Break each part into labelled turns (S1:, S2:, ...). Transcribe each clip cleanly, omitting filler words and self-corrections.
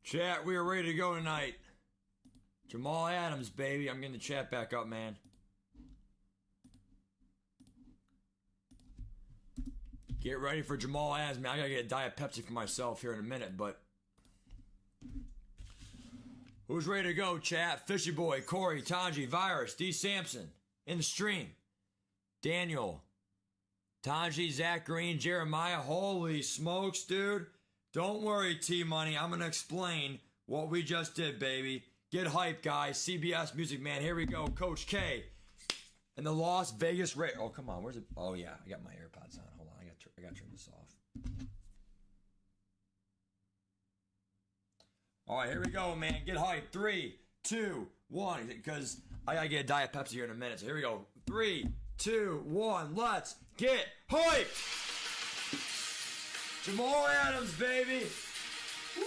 S1: Chat, we are ready to go tonight. Jamal Adams, baby. I'm getting the chat back up, man. Get ready for Jamal Adams, man. I gotta get a Diet Pepsi for myself here in a minute, but... Who's ready to go, chat? Fishy Boy, Corey, Tanji, Virus, D. Sampson. In the stream. Daniel. Tanji, Zach Green, Jeremiah. Holy smokes, dude. Don't worry, T-Money. I'm going to explain what we just did, baby. Get hyped, guys. CBS Music Man. Here we go. Coach K. And the Las Vegas Raiders. Oh, come on. Where's it? Oh, yeah. I got my AirPods on. Hold on. I got to turn this off. All right, here we go, man. Get hyped. 3, 2, 1. Because I got to get a Diet Pepsi here in a minute. So here we go. 3, 2, 1. Let's get hyped. Jamal Adams, baby. Woo!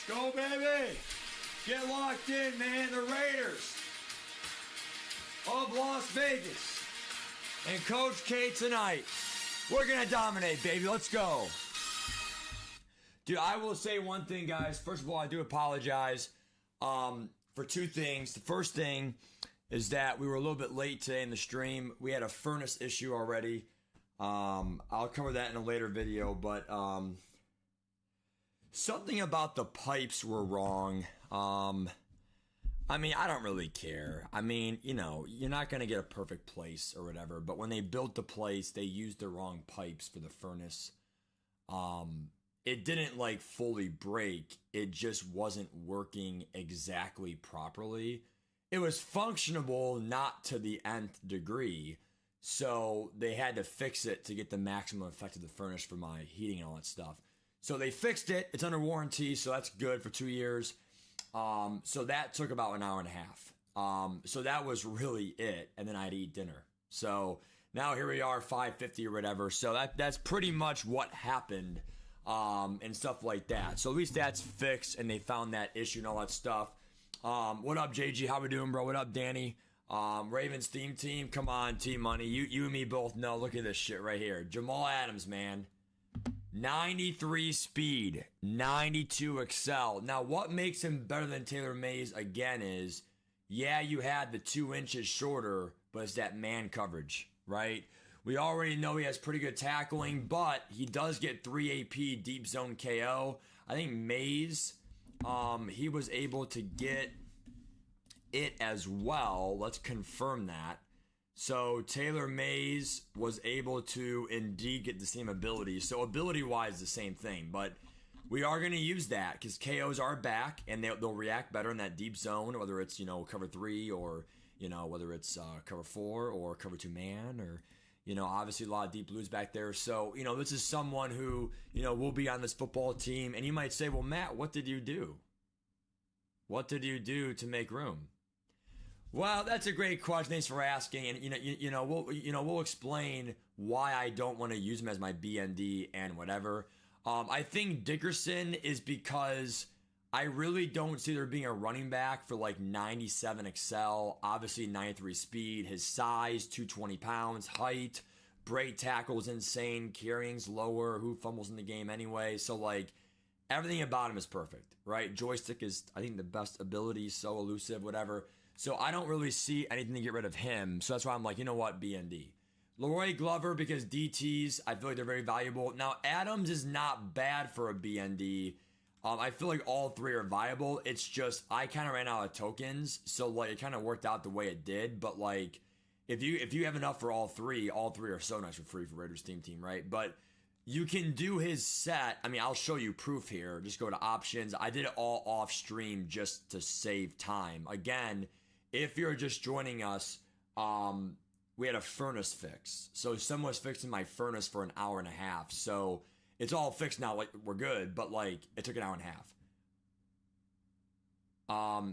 S1: Go, baby! Get locked in, man. The Raiders of Las Vegas and Coach K tonight. We're going to dominate, baby. Let's go. Dude, I will say one thing, guys. First of all, I do apologize for two things. The first thing is that we were a little bit late today in the stream. We had a furnace issue already. I'll cover that in a later video, but... something about the pipes were wrong. I mean, I don't really care. I mean, you know, you're not going to get a perfect place or whatever, but when they built the place, they used the wrong pipes for the furnace. It didn't like fully break. It just wasn't working exactly properly. It was functionable, not to the nth degree. So they had to fix it to get the maximum effect of the furnace for my heating and all that stuff. So they fixed it. It's under warranty, so that's good for 2 years. So that took about an hour and a half. So that was really it. And then I had to eat dinner. So now here we are, 5:50 or whatever. So that's pretty much what happened and stuff like that. So at least that's fixed, and they found that issue and all that stuff. What up, JG? How we doing, bro? What up, Danny? Ravens theme team. Come on, T-Money. You and me both know. Look at this shit right here. Jamal Adams, man. 93 speed, 92 excel. Now, what makes him better than Taylor Mays, again, is, yeah, you had the 2 inches shorter, but it's that man coverage, right? We already know he has pretty good tackling, but he does get 3 AP deep zone KO. I think Mays, he was able to get it as well. Let's confirm that. So Taylor Mays was able to indeed get the same ability. So ability-wise, the same thing. But we are going to use that because KOs are back and they'll react better in that deep zone, whether it's, you know, cover 3 or, you know, whether it's cover 4 or cover 2 man or, you know, obviously a lot of deep blues back there. So, you know, this is someone who, you know, will be on this football team. And you might say, well, Matt, what did you do? What did you do to make room? Well, that's a great question. Thanks for asking. And we'll explain why I don't want to use him as my BND and whatever. I think Dickerson is because I really don't see there being a running back for like 97 excel, obviously 93 speed, his size, 220 pounds, height, break tackle is insane, carrying's lower, who fumbles in the game anyway. So like everything about him is perfect, right? Joystick is, I think, the best ability, so elusive, whatever. So I don't really see anything to get rid of him. So that's why I'm like, you know what, BND. Leroy Glover, because DTs, I feel like they're very valuable. Now, Adams is not bad for a BND. I feel like all 3 are viable. It's just, I kind of ran out of tokens. So, like, it kind of worked out the way it did. But, like, if you have enough for all 3 are so nice for free for Raiders team, right? But you can do his set. I mean, I'll show you proof here. Just go to options. I did it all off stream just to save time. Again, if you're just joining us, we had a furnace fix. So someone was fixing my furnace for an hour and a half. So it's all fixed now. Like, we're good, but like it took an hour and a half.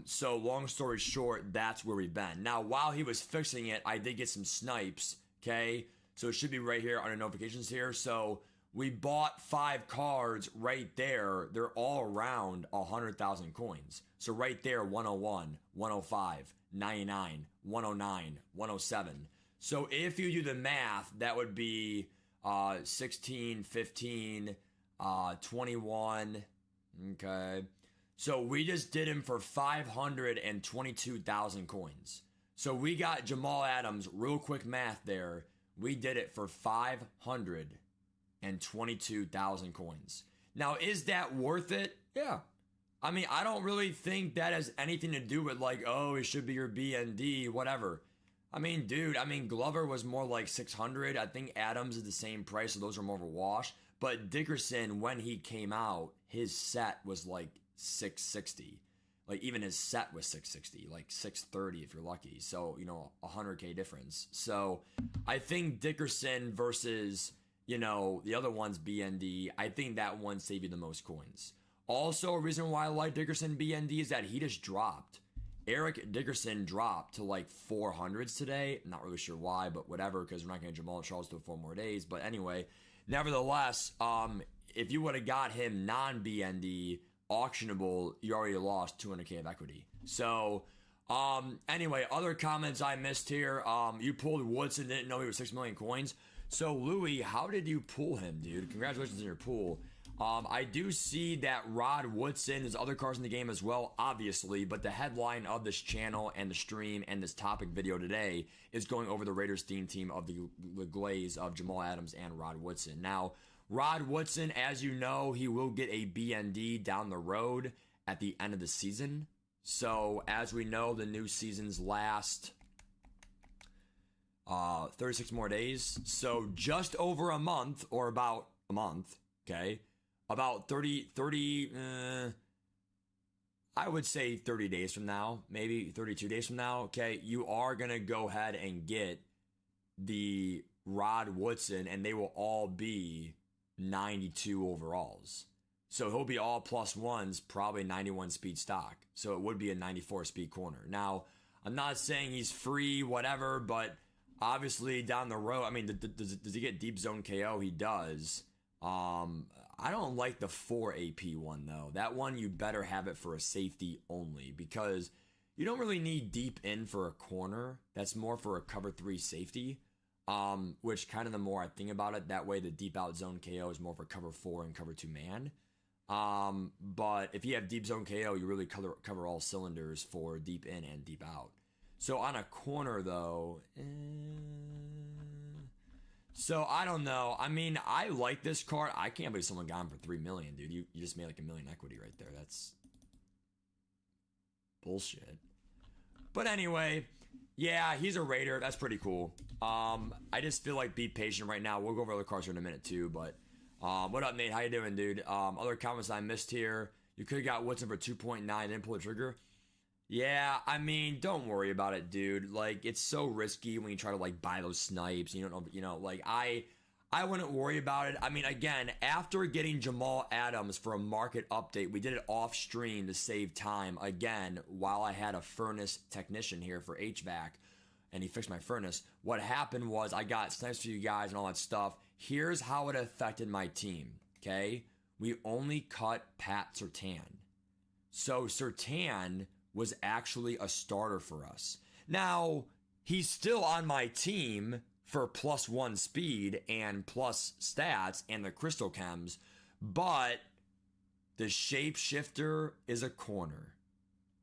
S1: So long story short, that's where we've been. Now, while he was fixing it, I did get some snipes. Okay, so it should be right here under notifications here. So we bought 5 cards right there. They're all around 100,000 coins. So right there, 101, 105, 99, 109, 107. So if you do the math, that would be 16, 15, 21. Okay. So we just did him for 522,000 coins. So we got Jamal Adams, real quick math there. We did it for 522,000 coins. Now, is that worth it? Yeah. I mean, I don't really think that has anything to do with like, oh, it should be your BND, whatever. I mean, dude, Glover was more like 600. I think Adams is the same price, so those are more of a wash. But Dickerson, when he came out, his set was like 660. Like, even his set was 660, like 630 if you're lucky. So, 100K difference. So, I think Dickerson versus, the other one's BND, I think that one saved you the most coins. Also, a reason why I like Dickerson BND is that he just dropped. Eric Dickerson dropped to like 400s today. Not really sure why, but whatever, because we're not going to Jamal Charles till 4 more days. But anyway, nevertheless, if you would have got him non-BND auctionable, you already lost 200K of equity. So, anyway, other comments I missed here. You pulled Woodson, didn't know he was 6 million coins. So, Louis, how did you pull him, dude? Congratulations on your pool. I do see that Rod Woodson, there's other cars in the game as well, obviously, but the headline of this channel and the stream and this topic video today is going over the Raiders theme team of the Glaze of Jamal Adams and Rod Woodson. Now, Rod Woodson, as you know, he will get a BND down the road at the end of the season. So, as we know, the new seasons last 36 more days. So, just over a month, or about a month, okay? About 30, I would say 30 days from now, maybe 32 days from now, okay, you are going to go ahead and get the Rod Woodson, and they will all be 92 overalls. So he'll be all +1s, probably 91 speed stock. So it would be a 94 speed corner. Now, I'm not saying he's free, whatever, but obviously down the road, does he get deep zone KO? He does. I don't like the 4 AP one though. That one you better have it for a safety only, because you don't really need deep in for a corner. That's more for a cover 3 safety. Which kind of the more I think about it, that way the deep out zone KO is more for cover 4 and cover 2 man. But if you have deep zone KO, you really cover all cylinders for deep in and deep out. So on a corner though, so I don't know. I like this card. I can't believe someone got him for 3 million, dude. You just made like $1 million equity right there. That's bullshit. But anyway, yeah, he's a Raider. That's pretty cool. I just feel like be patient right now. We'll go over other cards here in a minute too. But what up, Nate? How you doing, dude? Other comments I missed here. You could have got Woodson for 2.9, didn't pull the trigger. Yeah, don't worry about it, dude. Like, it's so risky when you try to like buy those snipes. You don't know, like I wouldn't worry about it. Again, after getting Jamal Adams for a market update, we did it off stream to save time. Again, while I had a furnace technician here for HVAC, and he fixed my furnace. What happened was I got snipes for you guys and all that stuff. Here's how it affected my team. Okay, we only cut Pat Surtain, so Surtain was actually a starter for us. Now, he's still on my team for +1 speed and plus stats and the crystal chems, but the shapeshifter is a corner,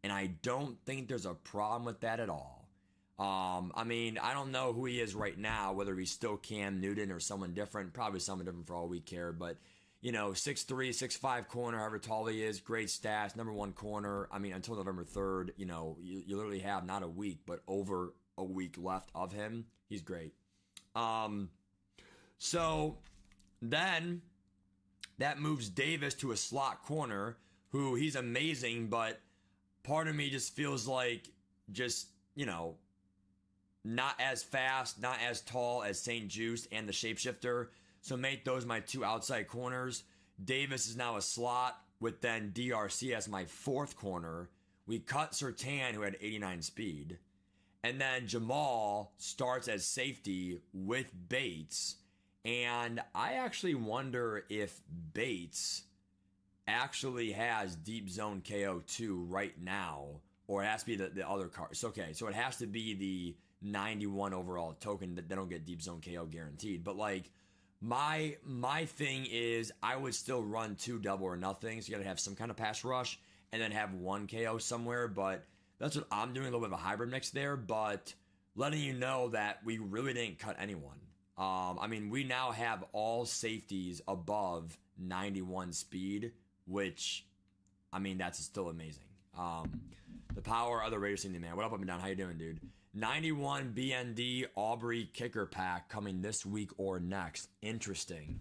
S1: and I don't think there's a problem with that at all. I don't know who he is right now, whether he's still Cam Newton or someone different, probably someone different for all we care, but 6'3", 6'5" corner, however tall he is, great stats, #1 corner. Until November 3rd, you literally have not a week, but over a week left of him. He's great. So then that moves Davis to a slot corner, who he's amazing, but part of me just feels like just you know, not as fast, not as tall as St. Juice and the Shapeshifter. So make those my two outside corners. Davis is now a slot with then DRC as my fourth corner. We cut Sertan, who had 89 speed. And then Jamal starts as safety with Bates. And I actually wonder if Bates actually has deep zone KO 2 right now, or it has to be the other card. So, okay, so it has to be the 91 overall token that they don't get deep zone KO guaranteed. But like my thing is I would still run 2 double or nothing. So you gotta have some kind of pass rush and then have 1 KO somewhere. But that's what I'm doing, a little bit of a hybrid mix there. But letting you know that we really didn't cut anyone. I mean, we now have all safeties above 91 speed, which, I mean, that's still amazing. The power of the Raiders team, man. What up and down? How you doing, dude? 91 BND Aubrey kicker pack coming this week or next. Interesting.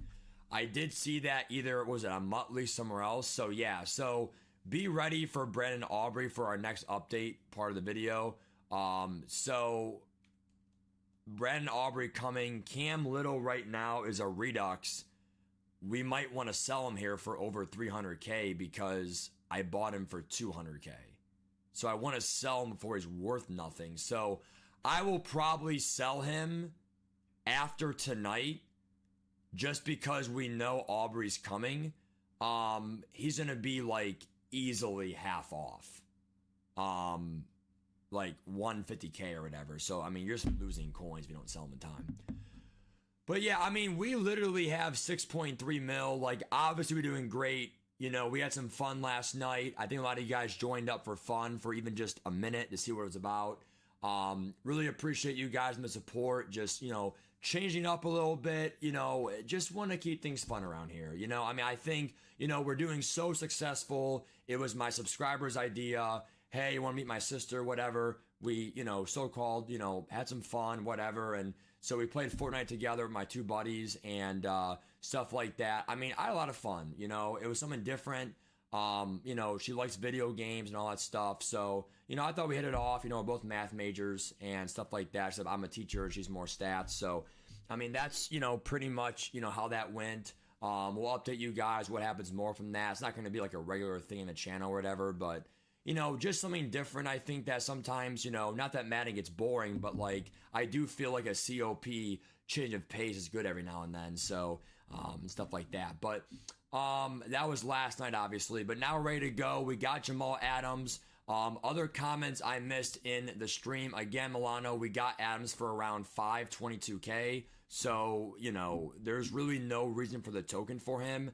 S1: I did see that either, was it a Muttley somewhere else? So yeah, so be ready for Brandon Aubrey for our next update part of the video. So Brandon Aubrey coming. Cam Little right now is a redux. We might want to sell him here for over 300K because I bought him for 200K. So I want to sell him before he's worth nothing. So I will probably sell him after tonight just because we know Aubrey's coming. He's going to be like easily half off. Like 150K or whatever. So, I mean, you're just losing coins if you don't sell them in time. But yeah, I mean, we literally have 6.3 mil. Like, obviously, we're doing great. You know, we had some fun last night. I think a lot of you guys joined up for fun for even just a minute to see what it was about. Really appreciate you guys and the support. Just, you know, changing up a little bit. You know, just want to keep things fun around here. You know, I mean, I think, you know, we're doing so successful. It was my subscribers' idea. Hey, you want to meet my sister, whatever. We, you know, so-called, you know, had some fun, whatever. And so we played Fortnite together with my 2 buddies and stuff like that. I mean, I had a lot of fun, you know. It was something different. You know, she likes video games and all that stuff. So, you know, I thought we hit it off. You know, we're both math majors and stuff like that. So I'm a teacher. She's more stats. So, I mean, that's, you know, pretty much, you know, how that went. We'll update you guys what happens more from that. It's not going to be like a regular thing in the channel or whatever, but you know, just something different. I think that sometimes, you know, not that Madden gets boring, but like I do feel like a COP change of pace is good every now and then. So, stuff like that. But that was last night, obviously. But now we're ready to go. We got Jamal Adams. Other comments I missed in the stream. Again, Milano, we got Adams for around 522K. So, you know, there's really no reason for the token for him.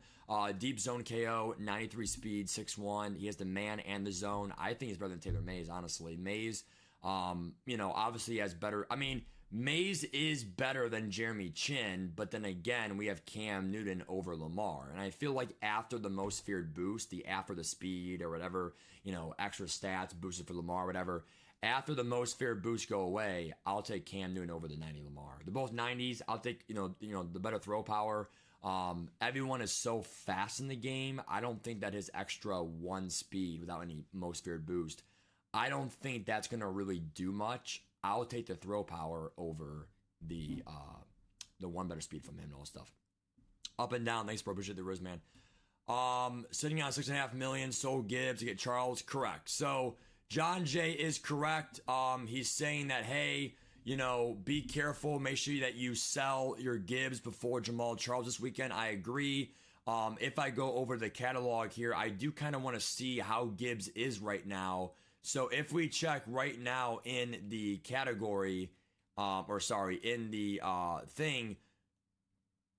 S1: Deep zone KO, 93 speed, 6'1". He has the man and the zone. I think he's better than Taylor Mays, honestly. Mays, you know, obviously has better. I mean, Mays is better than Jeremy Chin, but then again, we have Cam Newton over Lamar. And I feel like after the most feared boost, after the speed or whatever, you know, extra stats boosted for Lamar, whatever. After the most feared boosts go away, I'll take Cam Newton over the 90 Lamar. They're both 90s. I'll take, you know, the better throw power. Everyone is so fast in the game. I don't think that his extra 1 speed without any most feared boost, I don't think that's going to really do much. I'll take the throw power over the 1 better speed from him and all that stuff. Up and down. Thanks, bro. Appreciate the Riz, man. Sitting on 6.5 million. Sold Gibbs to get Charles. Correct. So John Jay is correct. He's saying that, hey, you know, be careful. Make sure that you sell your Gibbs before Jamal Charles this weekend. I agree. If I go over the catalog here, I do kind of want to see how Gibbs is right now. So if we check right now in the category, in the thing,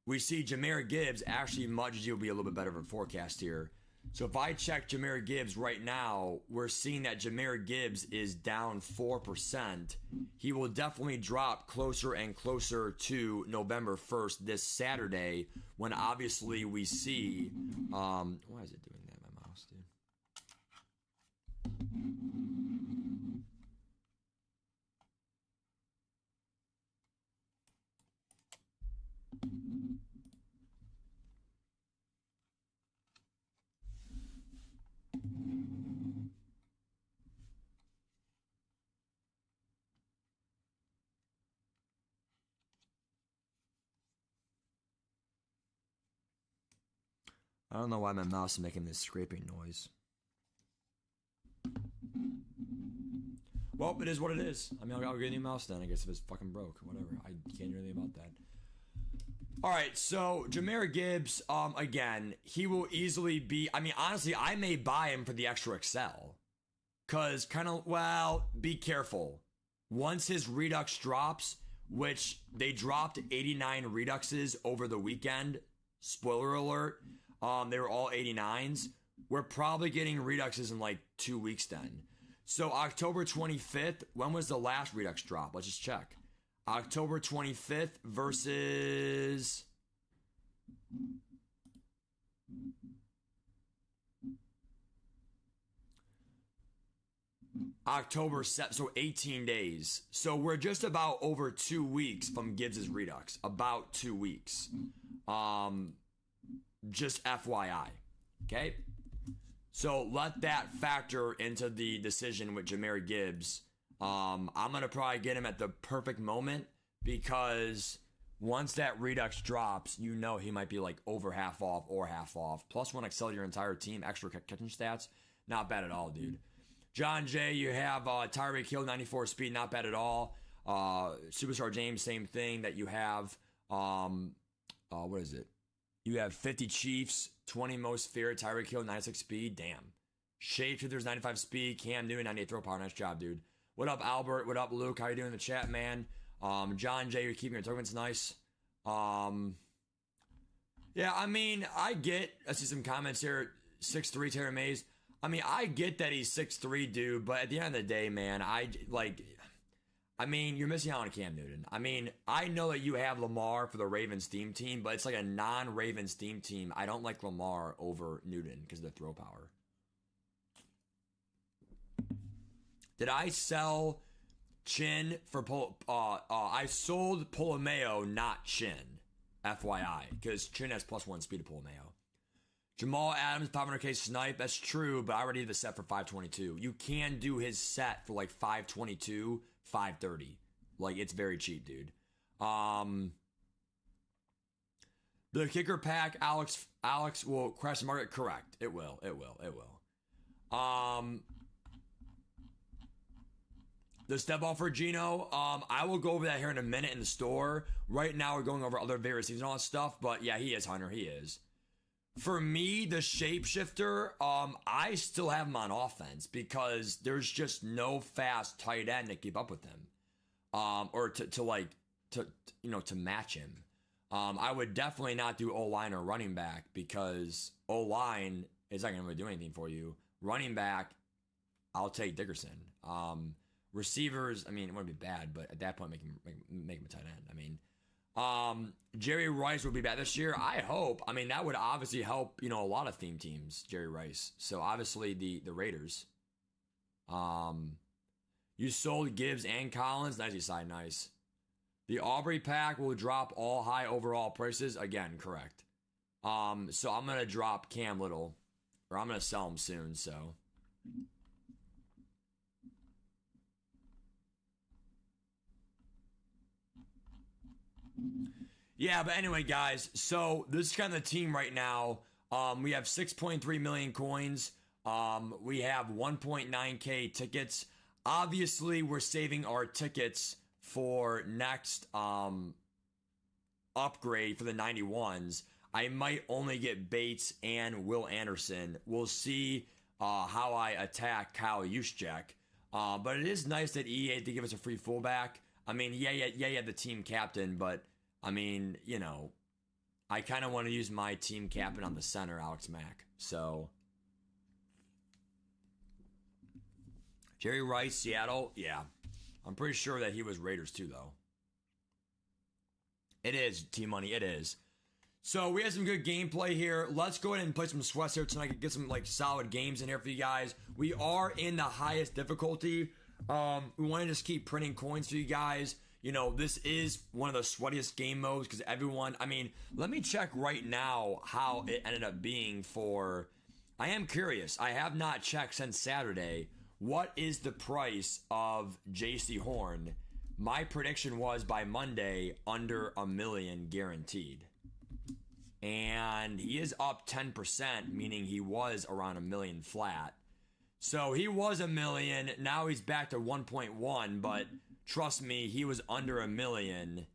S1: we see Jahmyr Gibbs actually will be a little bit better of a forecast here. So if I check Jahmyr Gibbs right now, we're seeing that Jahmyr Gibbs is down 4%. He will definitely drop closer and closer to November 1st this Saturday when obviously we see... why is it doing that, my mouse, dude? I don't know why my mouse is making this scraping noise. Well, it is what it is. I mean, I'll get a new mouse then, I guess, if it's fucking broke. Whatever. I can't do anything about that. All right, so Jahmyr Gibbs, again, he will easily be... I mean, honestly, I may buy him for the extra Excel. Because be careful. Once his Redux drops, which they dropped 89 Reduxes over the weekend, spoiler alert, they were all 89s. We're probably getting Reduxes in like 2 weeks then. So October 25th, when was the last Redux drop? Let's just check. October 25th versus... October 7th, so 18 days. So we're just about over 2 weeks from Gibbs' Redux. About 2 weeks. Just FYI. Okay? So let that factor into the decision with Jahmyr Gibbs. I'm going to probably get him at the perfect moment because once that Redux drops, you know he might be like over half off or half off. Plus one excel your entire team, extra catching stats. Not bad at all, dude. John J, you have Tyreek Hill, 94 speed, not bad at all. Superstar James, same thing that you have. What is it? You have 50 Chiefs, 20 most feared, Tyreek Hill, 96 speed. Damn. Shapeshifters, 95 speed. Cam Newton, 98 throw power. Nice job, dude. What up, Albert? What up, Luke? How you doing in the chat, man? John J, you're keeping your tournaments nice. Yeah, I mean, I see some comments here. 6'3", Terry Mays. I mean, I get that he's 6'3", dude, but at the end of the day, man, you're missing out on Cam Newton. I mean, I know that you have Lamar for the Ravens theme team, but it's like a non-Ravens theme team. I don't like Lamar over Newton because of the throw power. Did I sell Chin for I sold Polomeo, not Chin, FYI, because Chin has +1 speed to Polomeo. Jamal Adams, 500k snipe. That's true, but I already did the set for 522. You can do his set for like 522, 530. Like, it's very cheap, dude. The kicker pack, Alex will crash the market. Correct. It will. The step off for Gino. I will go over that here in a minute in the store. Right now, we're going over other various things and all that stuff. But yeah, he is, Hunter. He is. For me, the shapeshifter, I still have him on offense because there's just no fast tight end to keep up with him, or to match him. I would definitely not do O-line or running back because O-line is not going to really do anything for you. Running back, I'll take Dickerson. Receivers, I mean, it wouldn't be bad, but at that point, make him a tight end. I mean. Jerry Rice will be back this year. I hope. I mean, that would obviously help, a lot of theme teams, Jerry Rice. So obviously the Raiders. You sold Gibbs and Collins. Nicely side, nice. The Aubrey pack will drop all high overall prices. Again, correct. So I'm going to drop Cam Little, or I'm going to sell him soon, so. Yeah, but anyway, guys, so this is kind of the team right now. We have 6.3 million coins. We have 1.9k tickets. Obviously, we're saving our tickets for next upgrade for the 91s. I might only get Bates and Will Anderson. We'll see how I attack Kyle Juszczyk. But it is nice that EA did give us a free fullback. I mean, yeah, the team captain, but I mean, I kind of want to use my team captain on the center, Alex Mack. So, Jerry Rice, Seattle, yeah. I'm pretty sure that he was Raiders too, though. It is, T-Money, it is. So, we had some good gameplay here. Let's go ahead and play some sweats here tonight. Get some, solid games in here for you guys. We are in the highest difficulty. We want to just keep printing coins for you guys. This is one of the sweatiest game modes because everyone, let me check right now how it ended up being for, I am curious. I have not checked since Saturday. What is the price of JC Horn? My prediction was by Monday, under $1 million guaranteed. and he is up 10%, meaning he was around a million flat. So he was a million. Now he's back to 1.1, but trust me, he was under a million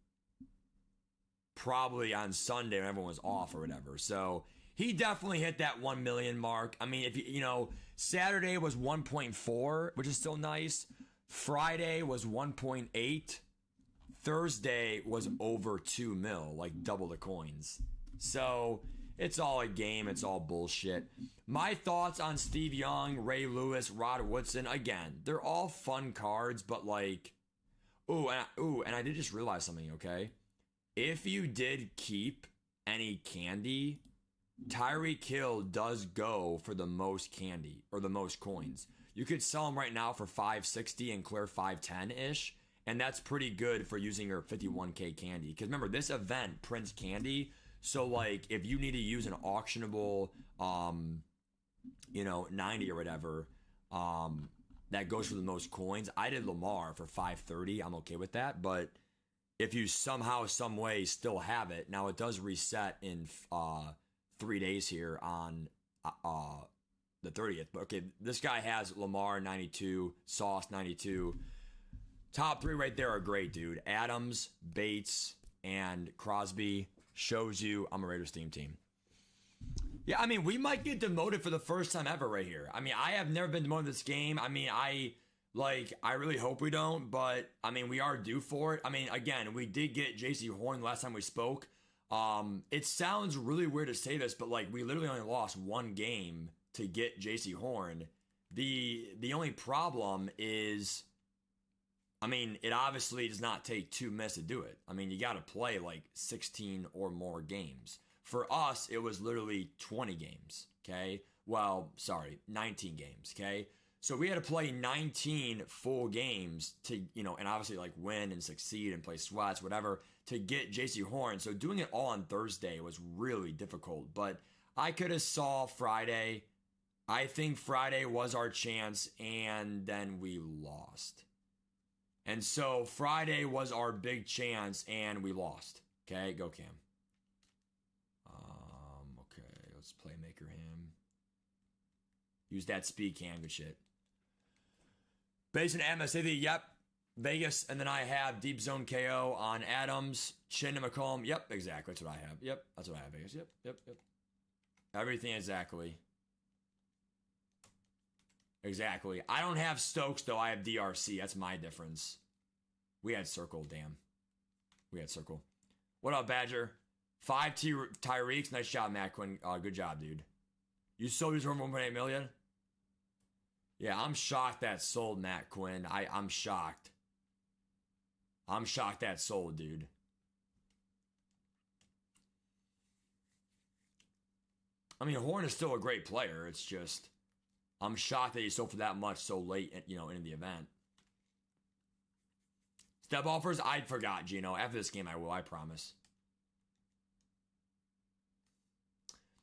S1: probably on Sunday when everyone was off or whatever. So he definitely hit that 1 million mark. I mean, if you know, Saturday was 1.4, which is still nice. Friday was 1.8. Thursday was over 2 mil, like double the coins. So it's all a game. It's all bullshit. My thoughts on Steve Young, Ray Lewis, Rod Woodson, again, they're all fun cards, but like, and I did just realize something, okay? If you did keep any candy, Tyreek Hill does go for the most candy or the most coins. You could sell him right now for 560 and clear 510-ish, and that's pretty good for using your 51K candy. Because remember, this event prints candy, so like if you need to use an auctionable 90 or whatever, that goes for the most coins. I did Lamar for 530. I'm okay with that, but if you somehow, some way still have it, now it does reset in 3 days here on the 30th. But okay, this guy has Lamar 92, Sauce 92. Top three right there are great, dude. Adams, Bates, and Crosby shows you I'm a Raiders team. Yeah, I mean, we might get demoted for the first time ever right here. I mean, I have never been demoted in this game. I mean, I really hope we don't, but I mean, we are due for it. I mean, again, we did get JC Horn last time we spoke. It sounds really weird to say this, but like we literally only lost one game to get JC Horn. The only problem is, I mean, it obviously does not take 2 minutes to do it. I mean, you got to play like 16 or more games. For us, it was literally 20 games, okay? Well, sorry, 19 games, okay? So we had to play 19 full games to, and obviously like win and succeed and play sweats, whatever, to get JC Horn. So doing it all on Thursday was really difficult, but I could have saw Friday. I think Friday was our chance, and then we lost. And so Friday was our big chance, and we lost. Okay, go Cam. Okay, let's playmaker him. Use that speed cam, good shit. Base and MSAV, yep. Vegas, and then I have Deep Zone KO on Adams, Chin and McComb. Yep, exactly. That's what I have. Yep, that's what I have, Vegas. Yep. Everything exactly. Exactly. I don't have Stokes, though. I have DRC. That's my difference. We had Circle, damn. We had Circle. What up, Badger? 5 Tyreeks. Nice job, Matt Quinn. Good job, dude. You sold yours for 1.8 million? Yeah, I'm shocked that sold, Matt Quinn. I'm shocked. I'm shocked that sold, dude. I mean, Horn is still a great player. It's just, I'm shocked that he sold for that much so late, into the event. Step offers, I forgot, Gino. After this game, I will, I promise.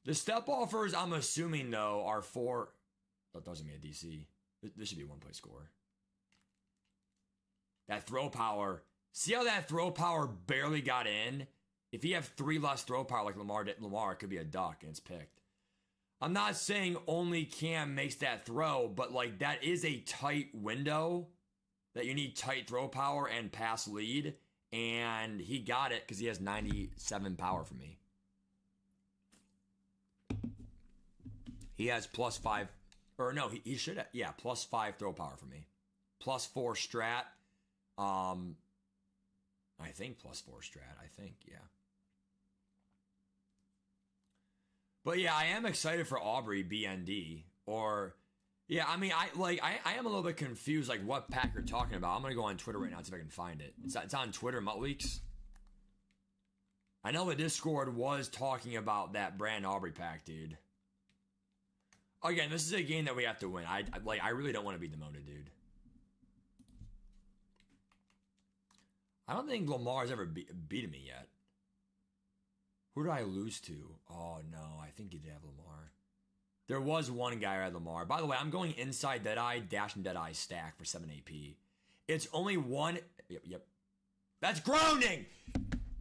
S1: The step offers, I'm assuming, though, are for... That doesn't mean a DC. This should be a one-play score. That throw power. See how that throw power barely got in? If you have 3 less throw power like Lamar, it could be a duck and it's picked. I'm not saying only Cam makes that throw, but like that is a tight window that you need tight throw power and pass lead. And he got it because he has 97 power for me. He has +5, or no, he should have, yeah, +5 throw power for me. +4 strat. I think +4 strat, yeah. But yeah, I am excited for Aubrey BND. Or, yeah, I mean, I am a little bit confused, like, what pack you're talking about. I'm going to go on Twitter right now and see if I can find it. It's on Twitter, Muttleaks. I know the Discord was talking about that Brand Aubrey pack, dude. Again, this is a game that we have to win. I really don't want to be demoted, dude. I don't think Lamar's ever beaten me yet. Who did I lose to? Oh, no. I think he did have Lamar. There was one guy who had Lamar. By the way, I'm going inside Deadeye, Dash and Deadeye stack for 7 AP. It's only one... Yep. That's grounding!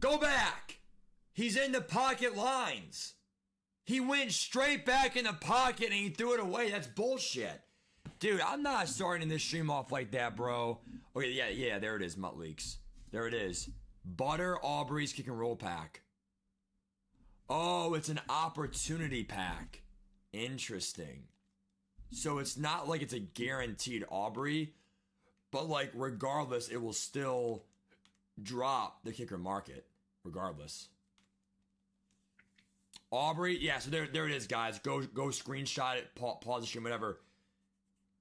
S1: Go back! He's in the pocket lines. He went straight back in the pocket and he threw it away. That's bullshit. Dude, I'm not starting this stream off like that, bro. Okay, yeah, there it is, Mutt Leaks. There it is. Butter Aubrey's kick and roll pack. Oh, it's an opportunity pack. Interesting. So it's not like it's a guaranteed Aubrey, but like regardless, it will still drop the kicker market. Regardless. Aubrey, yeah, so there it is, guys. Go screenshot it, pause the stream, whatever.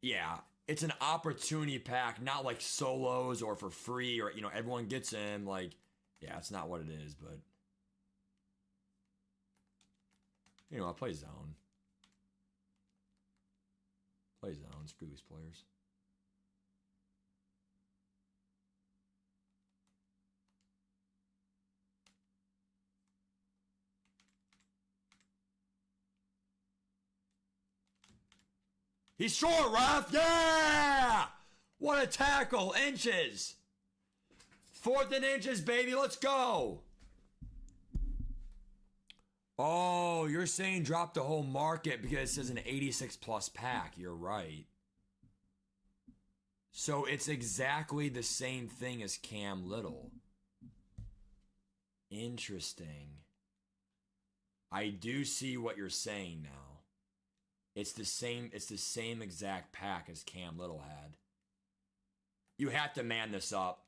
S1: Yeah, it's an opportunity pack, not like solos or for free or, everyone gets in. Like, yeah, it's not what it is, but. I play zone. Play zone, screw these players. He's short, Ref. Yeah! What a tackle. Inches. 4th and inches, baby. Let's go. Oh, you're saying drop the whole market because it says an 86 plus pack. You're right. So it's exactly the same thing as Cam Little. Interesting. I do see what you're saying now. It's the same exact pack as Cam Little had. You have to man this up.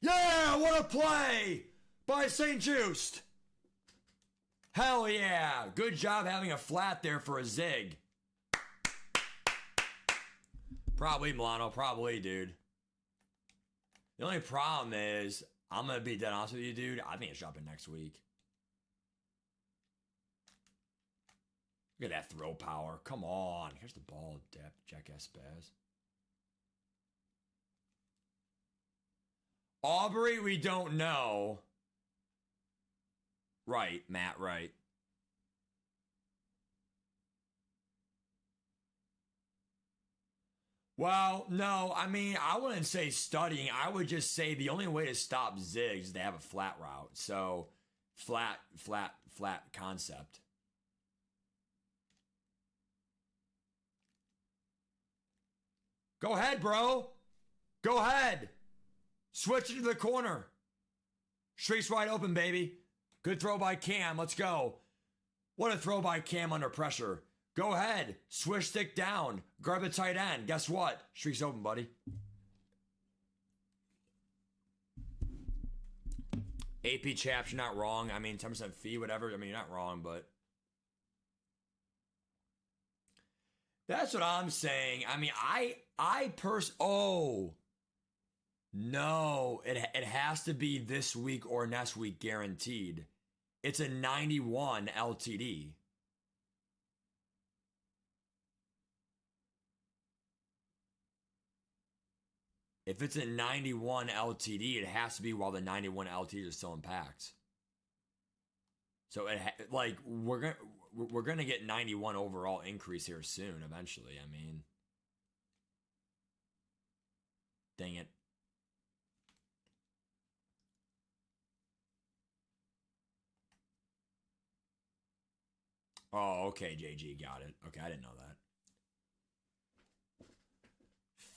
S1: Yeah, what a play by St. Just. Hell yeah. Good job having a flat there for a zig. Probably, Milano. Probably, dude. The only problem is, I'm going to be dead honest with you, dude. I think it's dropping next week. Look at that throw power. Come on. Here's the ball, Jackass Spaz. Aubrey, we don't know. Right, Matt, right. Well, no, I mean, I wouldn't say studying. I would just say the only way to stop zigs is to have a flat route. So, flat concept. Go ahead, bro. Go ahead. Switch it to the corner. Street's wide open, baby. Good throw by Cam. Let's go. What a throw by Cam under pressure. Go ahead. Swish stick down. Grab the tight end. Guess what? Street's open, buddy. AP chaps, you're not wrong. I mean, 10% fee, whatever. I mean, you're not wrong, but. That's what I'm saying. I mean, oh. No, it has to be this week or next week guaranteed. It's a 91 LTD. If it's a 91 LTD, it has to be while the 91 LTD is still in packs. So we're gonna get 91 overall increase here soon. Eventually, I mean, dang it. Oh, okay, JG, got it. Okay, I didn't know that.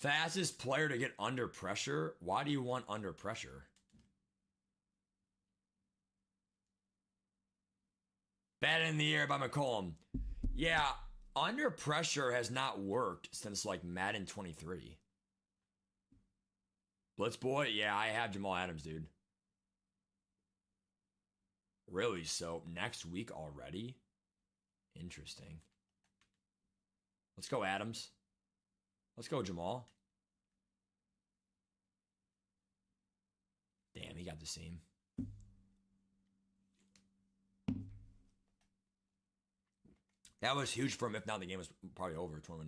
S1: Fastest player to get under pressure? Why do you want under pressure? Bat in the air by McCollum. Yeah, under pressure has not worked since like Madden 23. Blitz boy? Yeah, I have Jamal Adams, dude. Really? So next week already? Interesting. Let's go, Adams. Let's go, Jamal. Damn, he got the seam. That was huge for him. If not, the game was probably over. 20-0.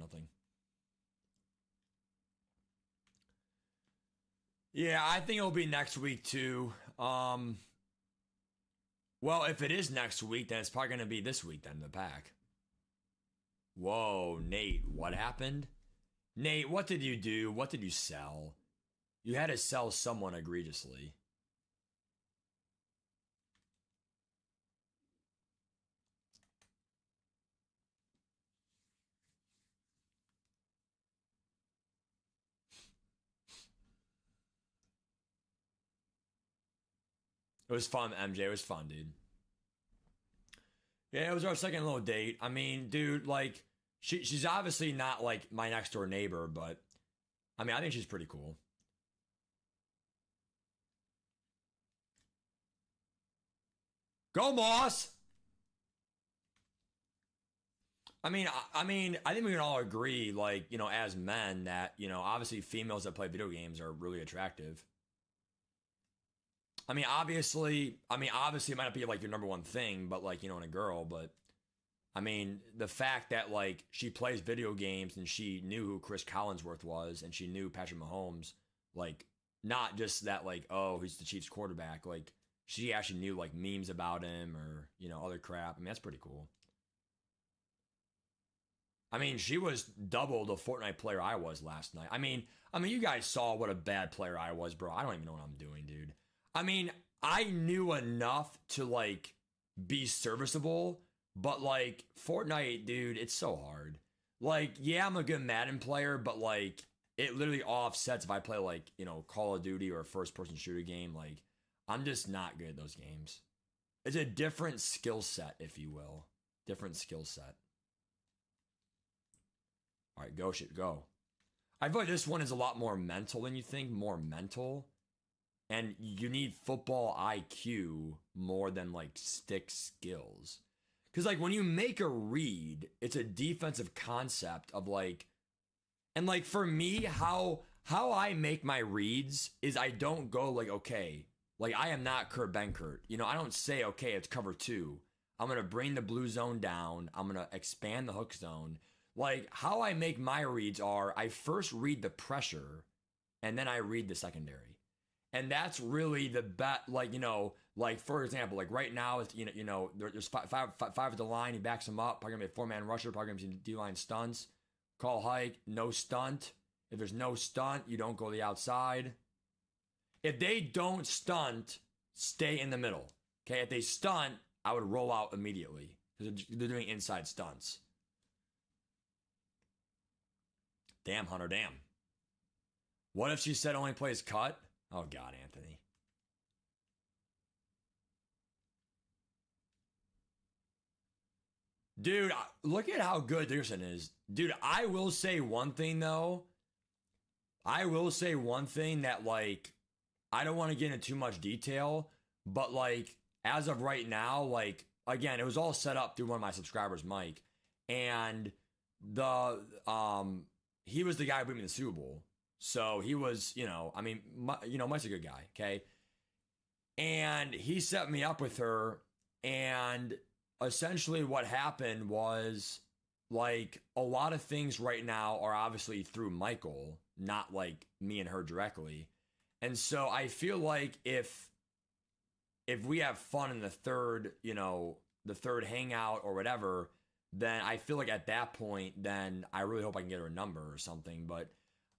S1: Yeah, I think it'll be next week too. Well, if it is next week, then it's probably going to be this week then, the pack. Whoa, Nate, what happened? Nate, what did you do? What did you sell? You had to sell someone egregiously. It was fun, MJ. It was fun, dude. Yeah, it was our second little date. I mean, dude, like, she's obviously not like my next door neighbor, but I mean, I think she's pretty cool. Go, Moss! I think we can all agree, like, as men, that obviously females that play video games are really attractive. Obviously, it might not be like your number one thing, but like, in a girl, but I mean, the fact that like she plays video games and she knew who Chris Collinsworth was and she knew Patrick Mahomes, like, not just that, like, oh, he's the Chiefs quarterback, like, she actually knew like memes about him or, other crap. I mean, that's pretty cool. I mean, she was double the Fortnite player I was last night. You guys saw what a bad player I was, bro. I don't even know what I'm doing, dude. I mean, I knew enough to like be serviceable, but like Fortnite, dude, it's so hard. Like, yeah, I'm a good Madden player, but like it literally offsets if I play like, Call of Duty or a first person shooter game. Like, I'm just not good at those games. It's a different skill set, if you will. Different skill set. All right, go shit, go. I feel like this one is a lot more mental than you think, more mental. And you need football IQ more than like stick skills. Because like when you make a read, it's a defensive concept of like, and like for me, how I make my reads is I don't go like, okay, like I am not Kurt Benkert. I don't say, okay, it's cover two. I'm going to bring the blue zone down. I'm going to expand the hook zone. Like how I make my reads are I first read the pressure and then I read the secondary. And that's really the bet. Like, like for example, like right now, there's five at the line. He backs him up. Probably gonna be a four-man rusher. Probably gonna be D-line stunts. Call hike, no stunt. If there's no stunt, you don't go to the outside. If they don't stunt, stay in the middle. Okay, if they stunt, I would roll out immediately because they're doing inside stunts. Damn, Hunter, damn. What if she said only plays cut? Oh, God, Anthony. Dude, look at how good Dickerson is. Dude, I will say one thing, though. I will say one thing that, like, I don't want to get into too much detail, but, like, as of right now, like, again, it was all set up through one of my subscribers, Mike, and he was the guy who beat me in the Super Bowl. So he was, Mike's a good guy, okay? And he set me up with her, and essentially what happened was, like, a lot of things right now are obviously through Michael, not like me and her directly. And so I feel like if we have fun in the third, the third hangout or whatever, then I feel like at that point, then I really hope I can get her a number or something. But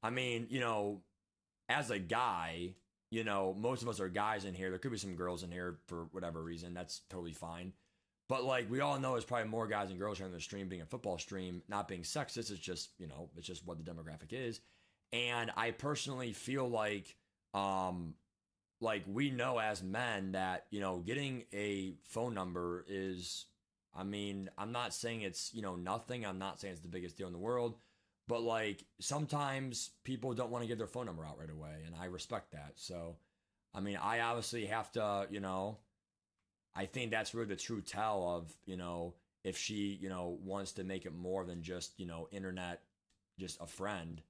S1: I mean, as a guy, most of us are guys in here. There could be some girls in here for whatever reason. That's totally fine. But like we all know, there's probably more guys and girls here on the stream. Being a football stream, not being sexist, it's just it's just what the demographic is. And I personally feel like we know as men that getting a phone number is. I mean, I'm not saying it's nothing. I'm not saying it's the biggest deal in the world. But like sometimes people don't want to give their phone number out right away, and I respect that. So, I mean, I obviously have to, I think that's really the true tell of, if she, wants to make it more than just, internet, just a friend.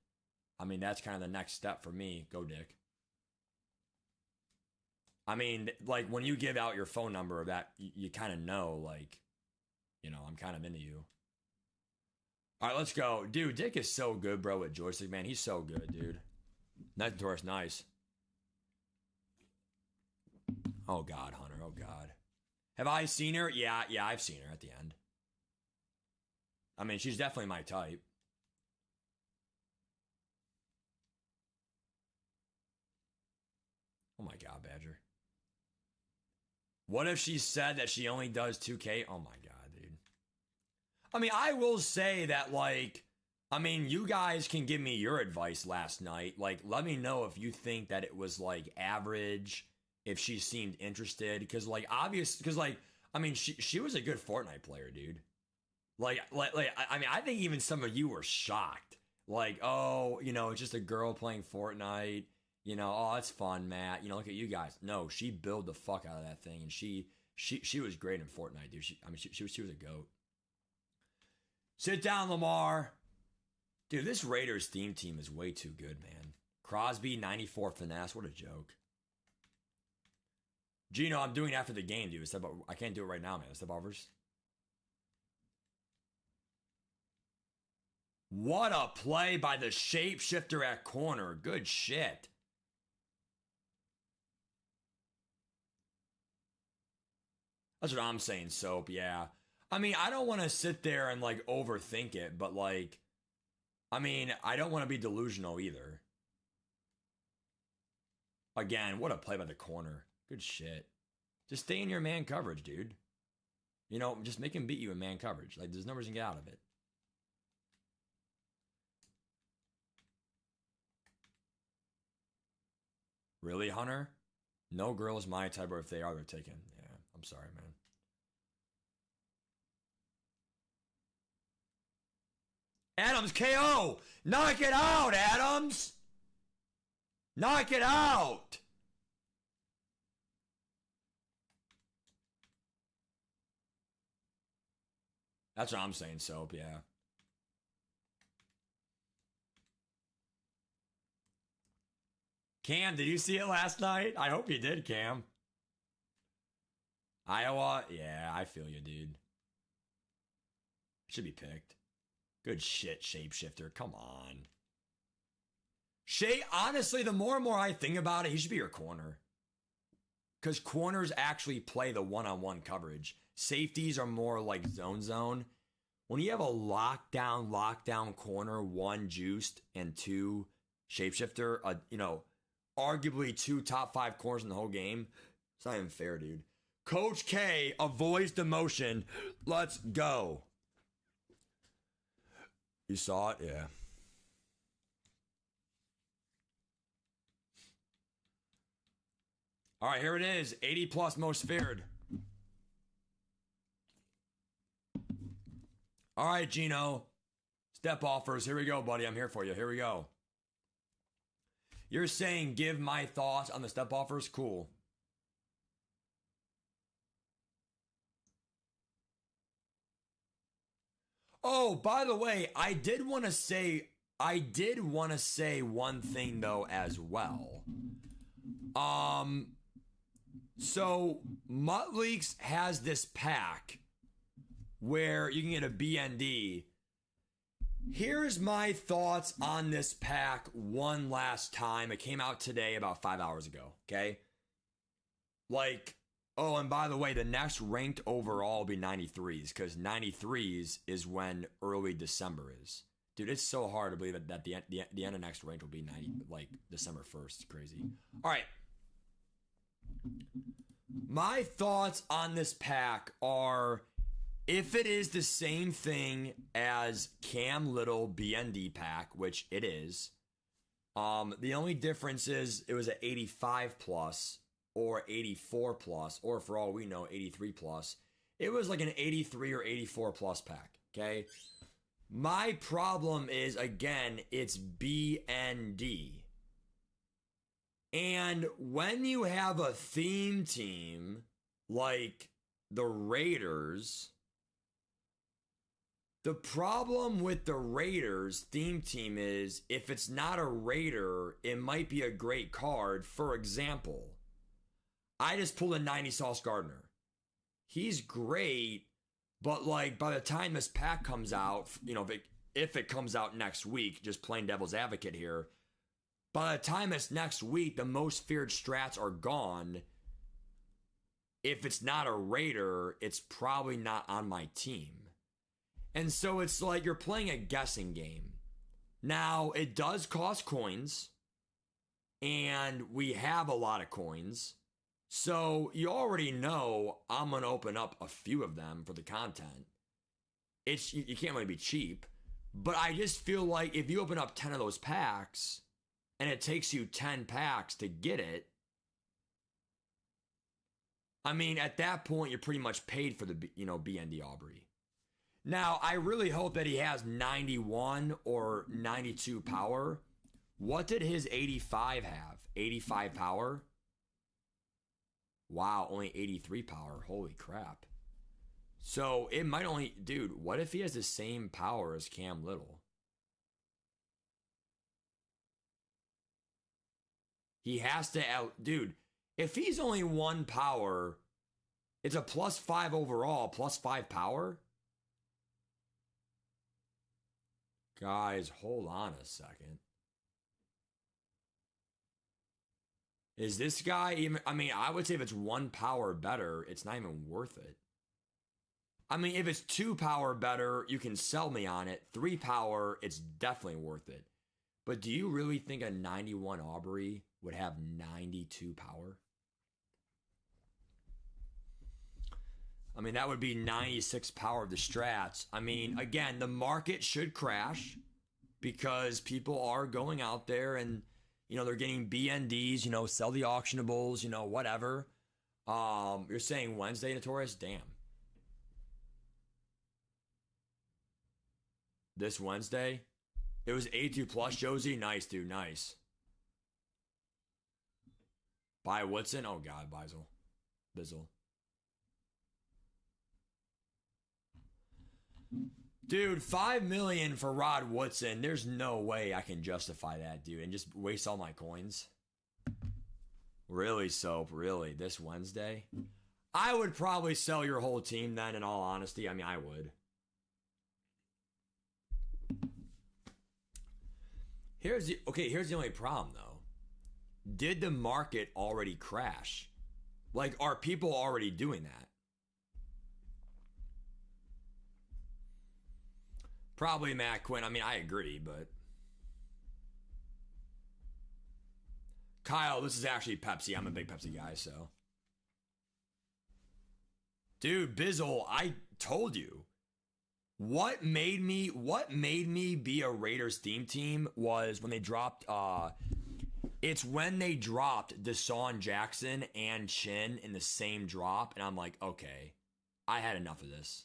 S1: I mean, that's kind of the next step for me. Go, Dick. I mean, like when you give out your phone number, that you kind of know, like, I'm kind of into you. All right, let's go. Dude, Dick is so good, bro, with joystick, man. He's so good, dude. Nice Taurus, nice. Oh, God, Hunter. Oh, God. Have I seen her? Yeah, I've seen her at the end. I mean, she's definitely my type. Oh my God, Badger. What if she said that she only does 2K? Oh my God, dude. I mean, I will say that, like, I mean, you guys can give me your advice last night. Like, let me know if you think that it was, like, average, if she seemed interested. Because, like, I mean, she was a good Fortnite player, dude. I mean, I think even some of you were shocked. Like, oh, it's just a girl playing Fortnite. Oh, it's fun, Matt. Look at you guys. No, she built the fuck out of that thing, and she was great in Fortnite, dude. She was a goat. Sit down, Lamar. Dude, this Raiders theme team is way too good, man. Crosby, 94 finesse. What a joke. Gino, I'm doing it after the game, dude. I can't do it right now, man. Step offers. What a play by the shapeshifter at corner. Good shit. That's what I'm saying, Soap. Yeah. I mean, I don't want to sit there and, like, overthink it, but, like, I mean, I don't want to be delusional either. Again, what a play by the corner. Good shit. Just stay in your man coverage, dude. Just make him beat you in man coverage. Like, there's no reason to get out of it. Really, Hunter? No girl is my type, or if they are, they're taken. Yeah, I'm sorry, man. Adams KO! Knock it out, Adams! Knock it out! That's what I'm saying, Soap, yeah. Cam, did you see it last night? I hope you did, Cam. Iowa? Yeah, I feel you, dude. Should be picked. Good shit, shapeshifter. Come on. Honestly, the more and more I think about it, he should be your corner. Because corners actually play the one-on-one coverage. Safeties are more like zone. When you have a lockdown corner, one juiced and two shapeshifter, arguably two top 5 corners in the whole game, it's not even fair, dude. Coach K avoids demotion. Let's go. You saw it? Yeah. All right, here it is. 80 plus most feared. All right, Gino. Step offers. Here we go, buddy. I'm here for you. Here we go. You're saying give my thoughts on the step offers? Cool. Oh, by the way, I did want to say one thing though as well. So Mutt Leaks has this pack where you can get a BND. Here's my thoughts on this pack one last time. It came out today about 5 hours ago, okay? Like, oh, and by the way, the next ranked overall will be 93s, because 93s is when early December is. Dude, it's so hard to believe that the end of next ranked will be December 1st. It's crazy. All right. My thoughts on this pack are, if it is the same thing as Cam Little BND pack, which it is, the only difference is it was an 85 plus or 84 plus, or for all we know, 83 plus. It was like an 83 or 84 plus pack, okay? My problem is, again, it's BND. And when you have a theme team like the Raiders, the problem with the Raiders theme team is if it's not a Raider, it might be a great card. For example, I just pulled a 90 Sauce Gardner. He's great, but like by the time this pack comes out, if it comes out next week, just playing devil's advocate here, by the time it's next week, the most feared strats are gone. If it's not a Raider, it's probably not on my team. And so it's like you're playing a guessing game. Now, it does cost coins. and we have a lot of coins. So you already know I'm gonna open up a few of them for the content. It's you can't really be cheap, but I just feel like if you open up 10 of those packs and it takes you 10 packs to get it, I mean, at that point you're pretty much paid for the BND Aubrey. Now, I really hope that he has 91 or 92 power. What did his 85 have? 85 power? Wow, only 83 power. Holy crap. So it might only... Dude, what if he has the same power as Cam Little? He has to... Dude, if he's only 1 power, it's a +5 overall, +5 power? Guys, hold on a second. Is this guy even... I mean, I would say if it's 1 power better, it's not even worth it. I mean, if it's 2 power better, you can sell me on it. 3 power, it's definitely worth it. But do you really think a 91 Aubrey would have 92 power? I mean, that would be 96 power of the strats. I mean, again, the market should crash because people are going out there and, they're getting BNDs, sell the auctionables, whatever. You're saying Wednesday, Notorious? Damn. This Wednesday? It was 82 plus, Josie. Nice, dude. Nice. Buy Woodson? Oh, God, Bizzle. Dude, $5 million for Rod Woodson. There's no way I can justify that, dude, and just waste all my coins. Really, Soap? Really? This Wednesday? I would probably sell your whole team then, in all honesty. I mean, I would. Here's the only problem, though. Did the market already crash? Like, are people already doing that? Probably Matt Quinn. I mean, I agree, but... Kyle, this is actually Pepsi. I'm a big Pepsi guy, so... Dude, Bizzle, I told you. What made me be a Raiders theme team was when they dropped... It's when they dropped Deshaun Jackson and Chin in the same drop, and I'm like, okay, I had enough of this.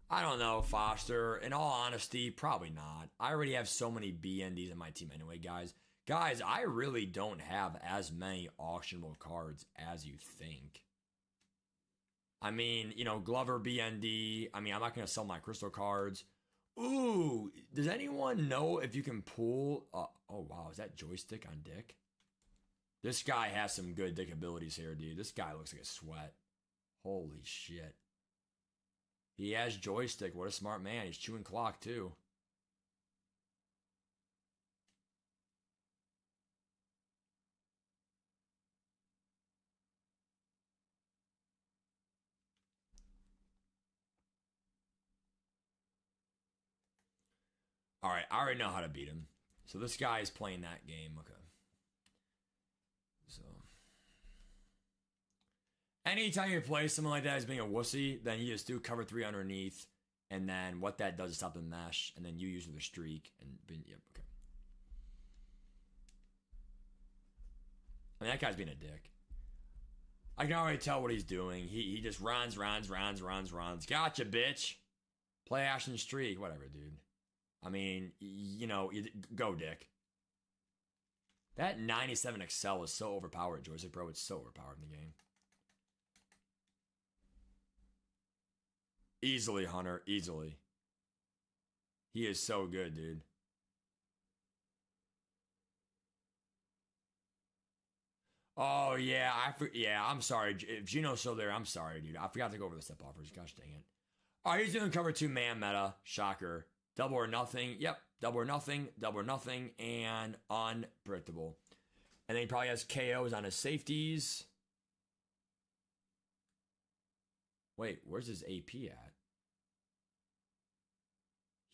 S1: I don't know, Foster. In all honesty, probably not. I already have so many BNDs in my team anyway, guys. Guys, I really don't have as many auctionable cards as you think. I mean, Glover BND. I mean, I'm not going to sell my crystal cards. Ooh, does anyone know if you can pull... oh, wow, is that joystick on Dick? This guy has some good Dick abilities here, dude. This guy looks like a sweat. Holy shit. He has joystick. What a smart man. He's chewing clock, too. All right, I already know how to beat him. So this guy is playing that game. Okay. So... anytime you play something like that as being a wussy, then you just do cover 3 underneath, and then what that does is stop the mesh, and then you use the streak, and yep, okay. I mean, that guy's being a dick. I can already tell what he's doing. He just runs. Gotcha, bitch. Play Ashton Streak, whatever, dude. I mean, go, Dick. That 97 Excel is so overpowered, Joystick Pro. It's so overpowered in the game. Easily, Hunter. Easily. He is so good, dude. Oh, yeah. I'm sorry. If Gino's still there, I'm sorry, dude. I forgot to go over the step offers. Gosh dang it. All right, he's doing cover 2 man meta. Shocker. Double or nothing. Yep. Double or nothing, and unpredictable. And then he probably has KOs on his safeties. Wait, where's his AP at?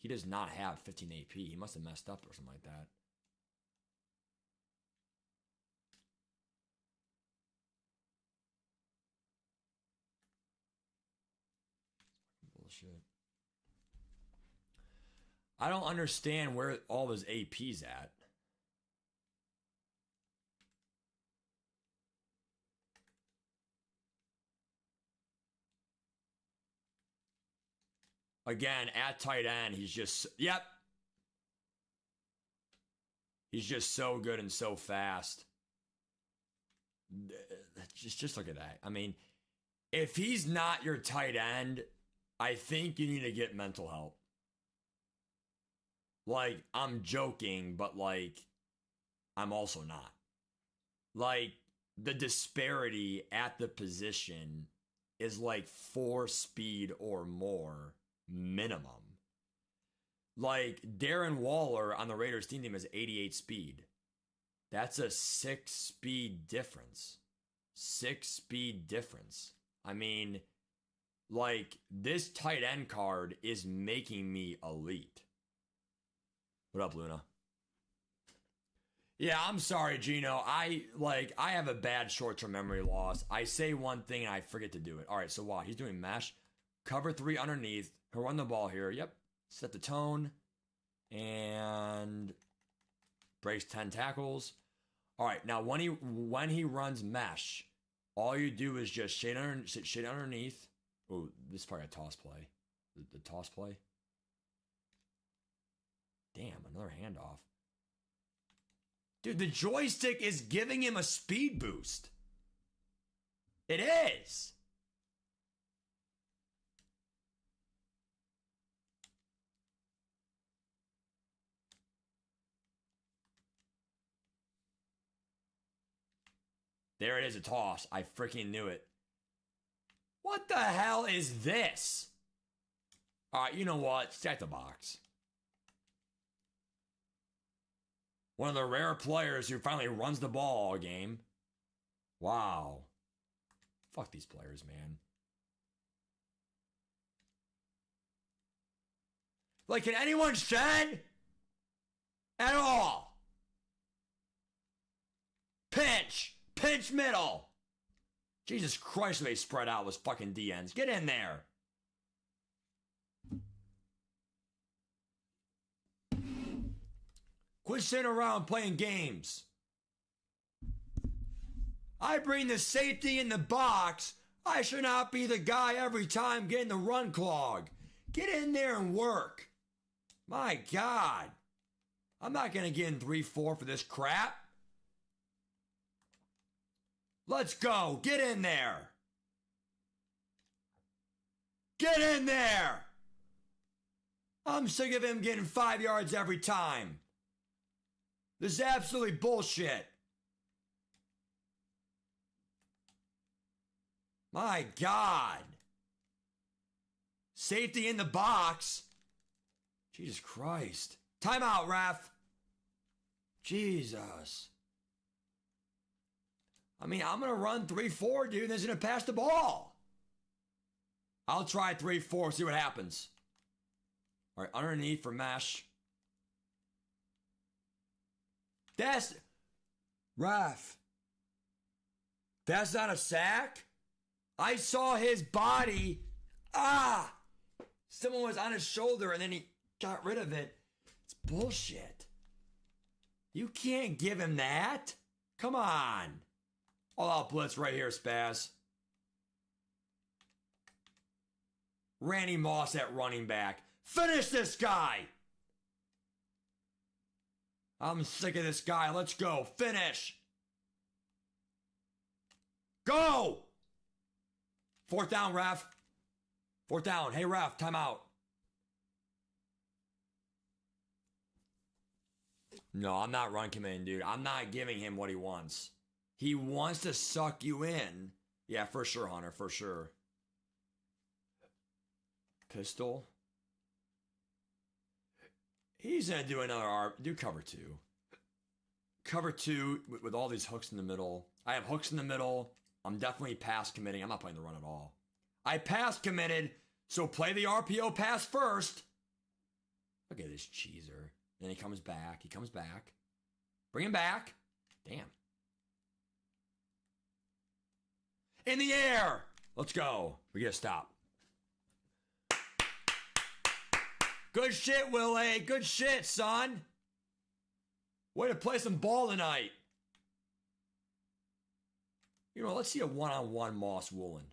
S1: He does not have 15 AP. He must have messed up or something like that. bullshit. I don't understand where all those AP's at. Again, at tight end, he's just, yep. He's just so good and so fast. Just look at that. I mean, if he's not your tight end, I think you need to get mental help. Like, I'm joking, but like, I'm also not. Like, the disparity at the position is like 4 speed or more minimum. Like, Darren Waller on the Raiders team is 88 speed. That's a 6 speed difference. 6 speed difference. I mean, like, this tight end card is making me elite. What up, Luna? Yeah, I'm sorry, Gino. I have a bad short-term memory loss. I say one thing and I forget to do it. All right, so what? He's doing mesh. Cover 3 underneath. He'll run the ball here. Yep. Set the tone. And breaks 10 tackles. All right, now when he runs mesh, all you do is just shade underneath. Oh, this is probably a toss play. The toss play. Damn, another handoff. Dude, the joystick is giving him a speed boost. It is. There it is, a toss. I freaking knew it. What the hell is this? All right, you know what? Stack the box. One of the rare players who finally runs the ball all game. Wow. Fuck these players, man. Like, can anyone shed? At all? Pinch! Pinch middle! Jesus Christ, they spread out those fucking DNs. Get in there. Quit sitting around playing games. I bring the safety in the box. I should not be the guy every time getting the run clog. Get in there and work. My God. I'm not going to get in 3-4 for this crap. Let's go. Get in there. Get in there. I'm sick of him getting 5 yards every time. This is absolutely bullshit. My God. Safety in the box. Jesus Christ. Timeout, ref. Jesus. I mean, I'm going to run 3-4, dude, and he's going to pass the ball. I'll try 3-4, see what happens. All right, underneath for mesh. That's... Ref. That's not a sack? I saw his body. Ah! Someone was on his shoulder and then he got rid of it. It's bullshit. You can't give him that. Come on. All out blitz right here, Spaz. Randy Moss at running back. Finish this guy. I'm sick of this guy. Let's go. Finish. Go. 4th down, ref. 4th down. Hey, ref, timeout. No, I'm not run committing, dude. I'm not giving him what he wants. He wants to suck you in. Yeah, for sure, Hunter, for sure. Pistol. He's going to do another R. Do cover 2. Cover 2 with all these hooks in the middle. I have hooks in the middle. I'm definitely pass committing. I'm not playing the run at all. I pass committed, so play the RPO pass first. Look at this cheeser. Then he comes back. He comes back. Bring him back. Damn. In the air. Let's go. We get a stop. Good shit, Will A. Good shit, son. Way to play some ball tonight. You know, let's see a one-on-one Moss Woolen.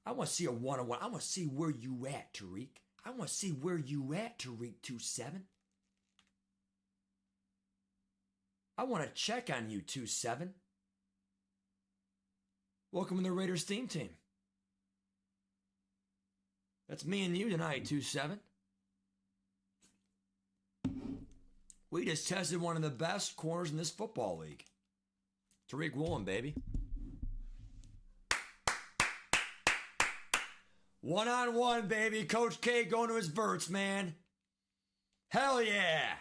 S1: I want to see a one-on-one. I want to see where you at, Tariq. I want to see where you at, Tariq 27. I want to check on you, 27. Welcome to the Raiders theme team. That's me and you tonight, 27. We just tested one of the best corners in this football league. Tariq Woolen, baby. One-on-one, baby. Coach K going to his verts, man. Hell yeah.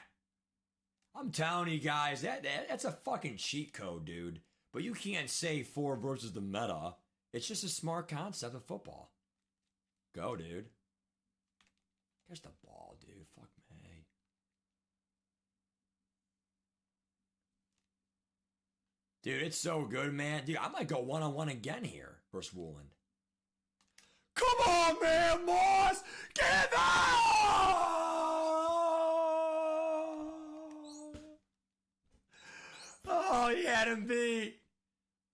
S1: I'm telling you guys, that's a fucking cheat code, dude. But you can't say 4 versus the meta. It's just a smart concept of football. Go, dude. Catch the ball, dude. Fuck me. Dude, it's so good, man. Dude, I might go one-on-one again here versus Woolen. Come on, man, Moss! Get out! Oh, he had him beat.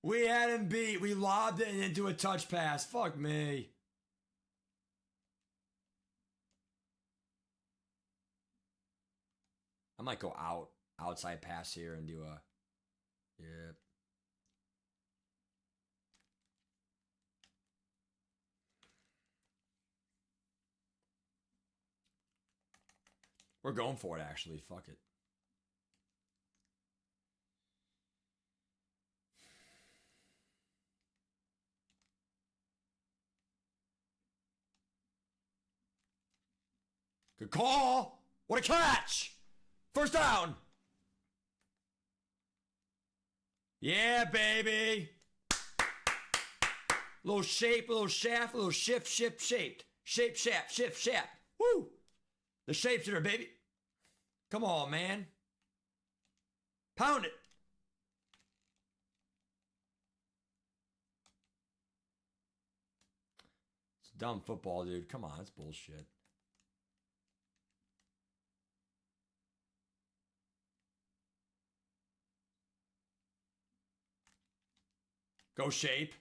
S1: We had him beat. We lobbed it into a touch pass. Fuck me. I might go outside pass here and do a... Yep. We're going for it, actually. Fuck it. Good call. What a catch. First down. Yeah, baby. Little shape, little shaft, little shaped. Shape, shaft, shift, shaft. Woo. The shapeshifter, baby. Come on, man. Pound it. It's dumb football, dude. Come on, it's bullshit. Go shape.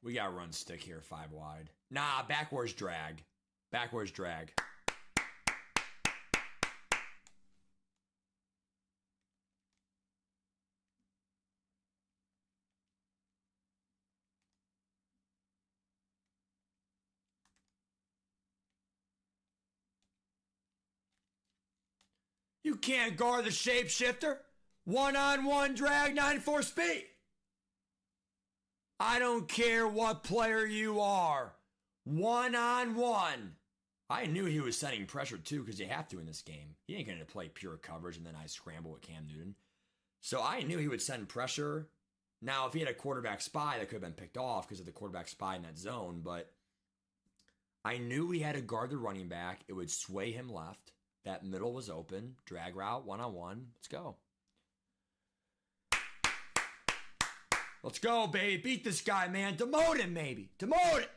S1: We got to run stick here, 5 wide. Nah, backwards drag. Backwards drag. You can't guard the shapeshifter. One-on-one drag, 94 speed. I don't care what player you are. One-on-one. I knew he was setting pressure too because you have to in this game. He ain't going to play pure coverage and then I scramble with Cam Newton. So I knew he would send pressure. Now, if he had a quarterback spy, that could have been picked off because of the quarterback spy in that zone. But I knew he had to guard the running back. It would sway him left. That middle was open. Drag route, one-on-one. Let's go. Let's go, baby. Beat this guy, man. Demote him, maybe. Demote him.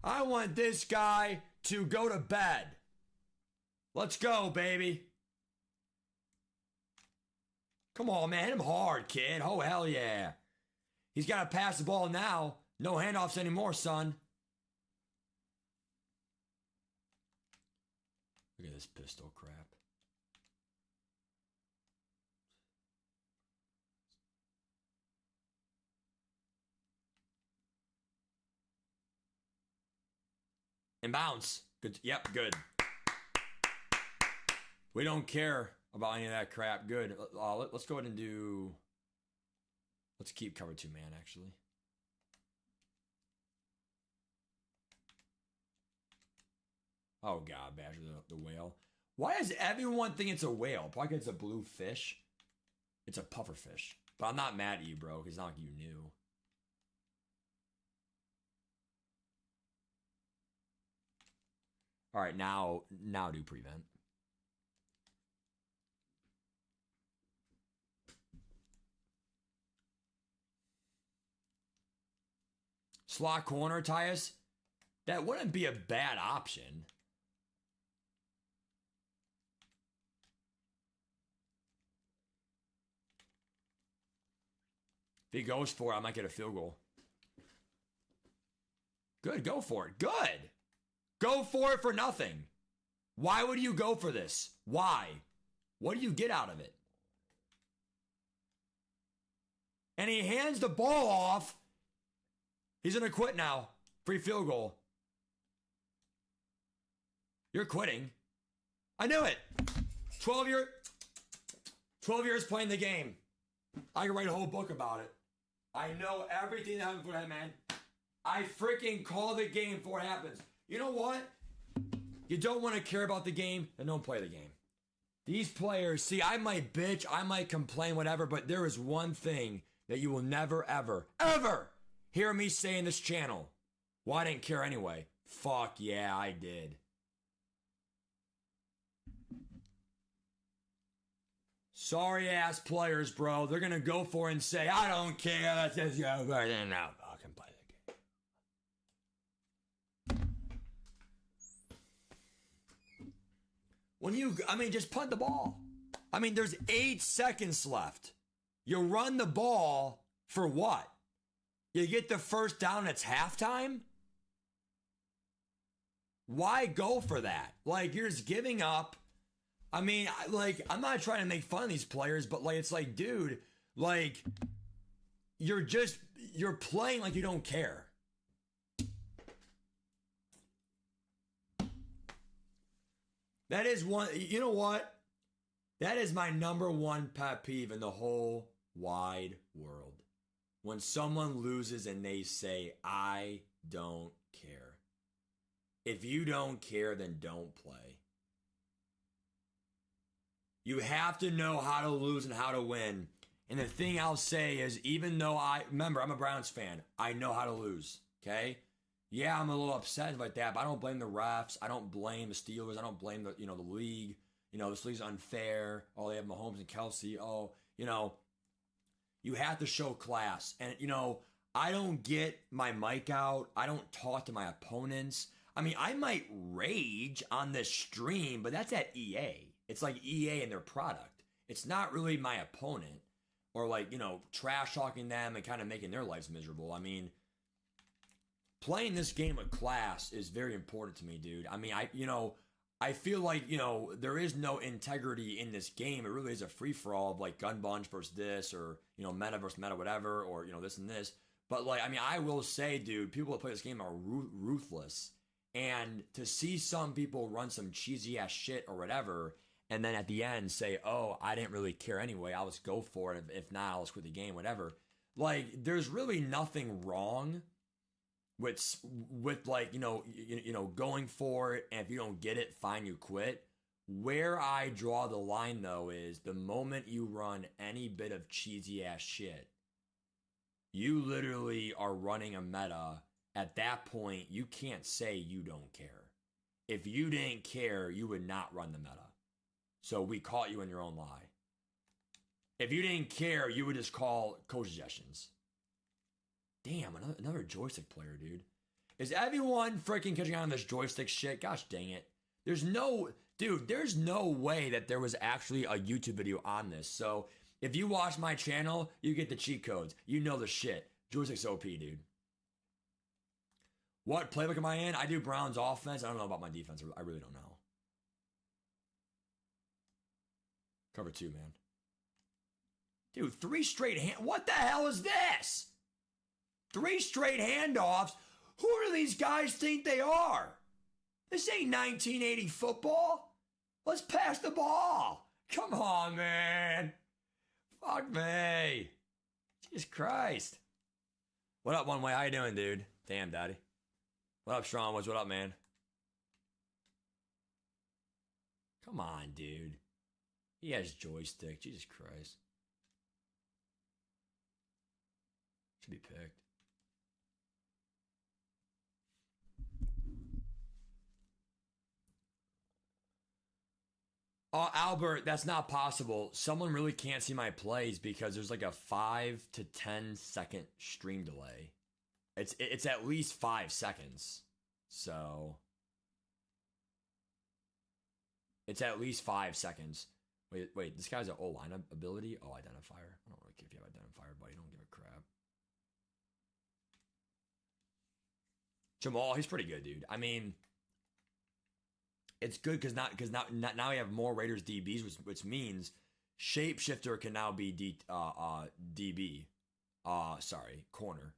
S1: I want this guy to go to bed. Let's go, baby. Come on, man. Hit him hard, kid. Oh, hell yeah. He's got to pass the ball now. No handoffs anymore, son. Look at this pistol crap. And bounce. Good. Yep, good. We don't care about any of that crap. Good. Let's go ahead and do... Let's keep cover 2 man, actually. Oh, God, Badger the whale. Why does everyone think it's a whale? Probably because it's a blue fish. It's a puffer fish. But I'm not mad at you, bro, because it's not like you knew. All right, now do prevent. Slot corner, Tyus? That wouldn't be a bad option. If he goes for it, I might get a field goal. Good, go for it. Good. Go for it for nothing. Why would you go for this? Why? What do you get out of it? And he hands the ball off. He's going to quit now. Free field goal. You're quitting. I knew it. 12 years playing the game. I can write a whole book about it. I know everything that happens for that, man. I freaking call the game before it happens. You know what? You don't want to care about the game, then don't play the game. These players, see, I might bitch, I might complain, whatever, but there is one thing that you will never, ever, ever hear me say in this channel. Well, I didn't care anyway. Fuck yeah, I did. Sorry ass players, bro. They're gonna go for it and say, I don't care. That's just go right in now. Fucking play the game. When you, just punt the ball. There's 8 seconds left. You run the ball for what? You get the first down, it's halftime? Why go for that? Like, you're just giving up. I'm not trying to make fun of these players, but it's like, dude, like, you're playing like you don't care. That is one, you know what? That is my number one pet peeve in the whole wide world. When someone loses and they say, I don't care. If you don't care, then don't play. You have to know how to lose and how to win. And the thing I'll say is, even though remember, I'm a Browns fan. I know how to lose, okay? Yeah, I'm a little upset like that, but I don't blame the refs. I don't blame the Steelers. I don't blame the league. This league's unfair. Oh, they have Mahomes and Kelsey. Oh, you have to show class. And, I don't get my mic out. I don't talk to my opponents. I might rage on this stream, but that's at EA. It's like EA and their product. It's not really my opponent or trash talking them and kind of making their lives miserable. Playing this game with class is very important to me, dude. I feel like, there is no integrity in this game. It really is a free-for-all of gun bunch versus this or, meta versus meta, whatever, or, this and this. But I will say, dude, people that play this game are ruthless. And to see some people run some cheesy ass shit or whatever, and then at the end say, oh, I didn't really care anyway. I'll just go for it. If not, I'll just quit the game, whatever. There's really nothing wrong with going for it. And if you don't get it, fine, you quit. Where I draw the line, though, is the moment you run any bit of cheesy ass shit, you literally are running a meta. At that point, you can't say you don't care. If you didn't care, you would not run the meta. So we caught you in your own lie. If you didn't care, you would just call coach suggestions. Damn, another joystick player, dude. Is everyone freaking catching on this joystick shit? Gosh dang it. There's no way that there was actually a YouTube video on this. So if you watch my channel, you get the cheat codes. You know the shit. Joystick's OP, dude. What playbook am I in? I do Browns offense. I don't know about my defense. I really don't know. Cover 2, man. Dude, 3 straight what the hell is this? 3 straight handoffs? Who do these guys think they are? This ain't 1980 football. Let's pass the ball. Come on, man. Fuck me. Jesus Christ. What up, One Way? How you doing, dude? Damn, daddy. What up, Strong? What up, man? Come on, dude. He has joystick. Jesus Christ. Should be picked. Oh, Albert, that's not possible. Someone really can't see my plays because there's a 5 to 10 second stream delay. It's at least 5 seconds. So it's at least 5 seconds. Wait, this guy's an O-line ability? Oh, identifier. I don't really care if you have identifier, buddy. Don't give a crap. Jamal, he's pretty good, dude. I mean, it's good now we have more Raiders DBs, which means Shapeshifter can now be DB. Sorry, corner.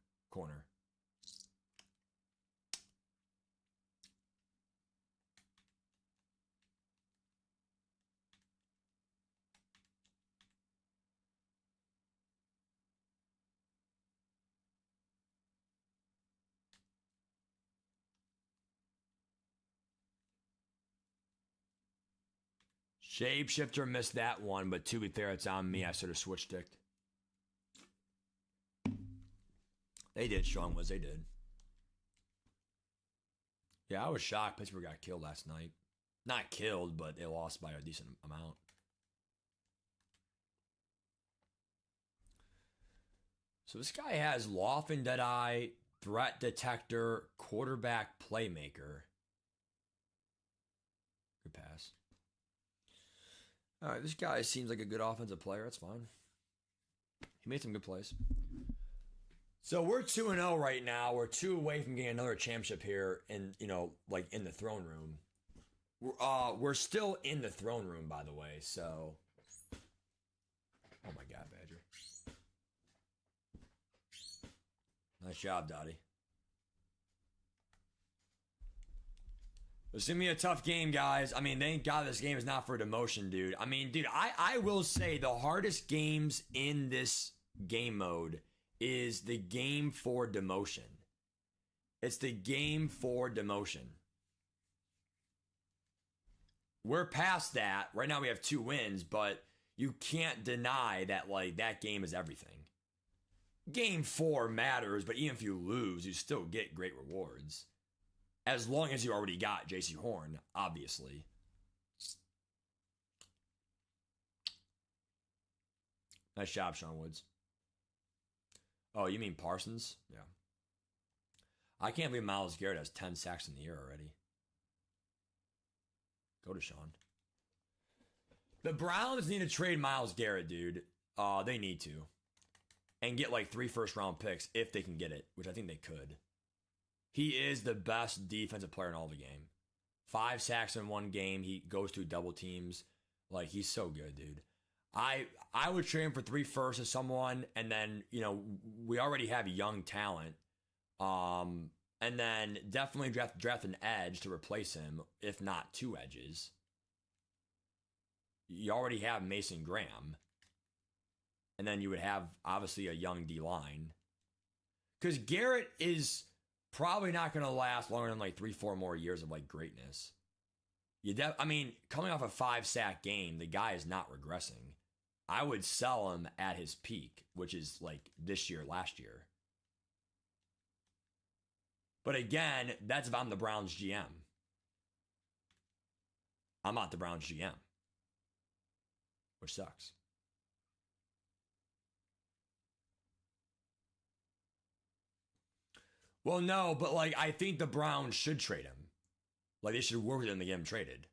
S1: Shapeshifter missed that one, but to be fair, it's on me. I sort of switch sticked. They did, Sean was. They did. Yeah, I was shocked Pittsburgh got killed last night. Not killed, but they lost by a decent amount. So this guy has Laughing Deadeye, Threat Detector, Quarterback Playmaker. Good pass. All right, this guy seems like a good offensive player. That's fine. He made some good plays. So we're 2-0 right now. We're 2 away from getting another championship here in, like in the throne room. We're still in the throne room, by the way, so. Oh my God, Badger. Nice job, Dottie. It's going to be a tough game, guys. I mean, thank God this game is not for demotion, dude. I mean, dude, I will say the hardest games in this game mode is the game for demotion. It's the game for demotion. We're past that. Right now we have 2 wins, but you can't deny that, like, that game is everything. Game 4 matters, but even if you lose, you still get great rewards. As long as you already got JC Horn, obviously. Nice job, Sean Woods. Oh, you mean Parsons? Yeah. I can't believe Myles Garrett has 10 sacks in the year already. Go to Sean. The Browns need to trade Myles Garrett, dude. They need to. And get like 3 first-round picks if they can get it, which I think they could. He is the best defensive player in all the game. 5 sacks in 1 game. He goes through double teams. Like, he's so good, dude. I would trade him for 3 firsts to someone, and then, we already have young talent. And then definitely draft an edge to replace him, if not 2 edges. You already have Mason Graham. And then you would have, obviously, a young D-line. Because Garrett is probably not going to last longer than like 3-4 more years of like greatness. Coming off a 5-sack game, the guy is not regressing. I would sell him at his peak, which is like this year, last year. But again, that's if I'm the Browns GM. I'm not the Browns GM, which sucks. Well, no, but like I think the Browns should trade him. Like they should work with him to get him traded.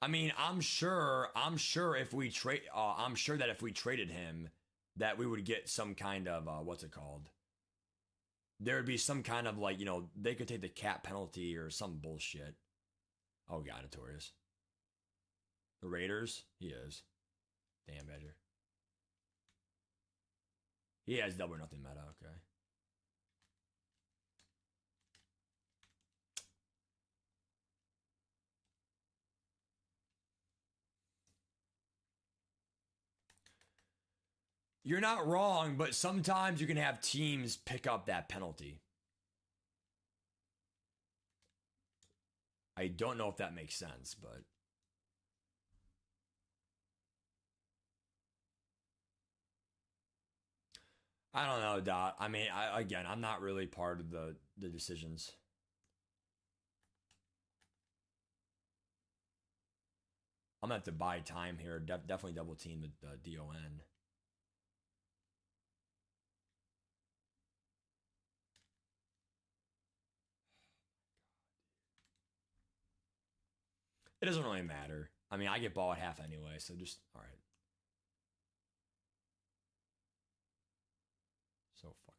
S1: I mean, I'm sure if we trade, I'm sure that if we traded him, that we would get some kind of what's it called? There would be some kind of like they could take the cap penalty or some bullshit. Oh God, notorious. The Raiders, he is. Damn Badger. He has double or nothing meta. Okay. You're not wrong, but sometimes you can have teams pick up that penalty. I don't know if that makes sense, but I don't know, Dot. I mean, I'm not really part of the decisions. I'm going to have to buy time here. Definitely double team the DON. It doesn't really matter. I mean, I get ball at half anyway, so just, all right. So fucking.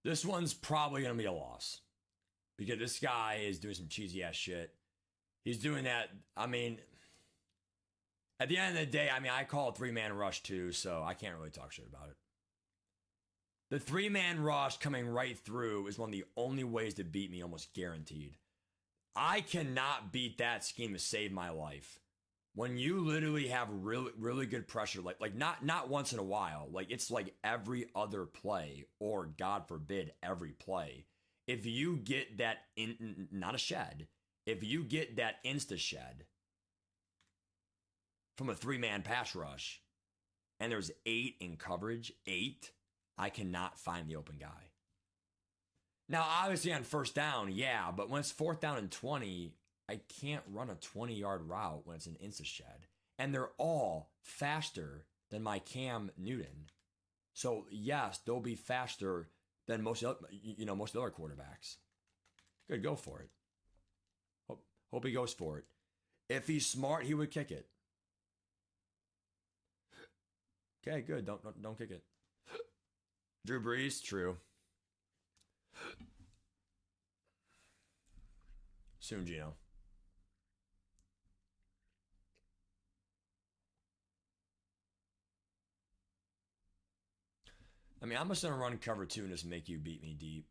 S1: This one's probably going to be a loss because this guy is doing some cheesy ass shit. He's doing that. I mean, at the end of the day, I mean, I call it 3-man rush too, so I can't really talk shit about it. The 3-man rush coming right through is one of the only ways to beat me, almost guaranteed. I cannot beat that scheme to save my life. When you literally have really good pressure, like not once in a while, like it's like every other play, or God forbid, every play. If you get that not a shed, if you get that insta shed from a 3-man pass rush, and there's 8 in coverage, 8, I cannot find the open guy. Now, obviously on first down, yeah, but when it's 4th down and 20, I can't run a 20-yard route when it's an insta shed. And they're all faster than my Cam Newton. So, yes, they'll be faster than most of the other quarterbacks. Good, go for it. Hope he goes for it. If he's smart, he would kick it. Okay, good. Don't kick it. Drew Brees, true. Soon, Gino. I mean, I'm just going to run cover 2 and just make you beat me deep.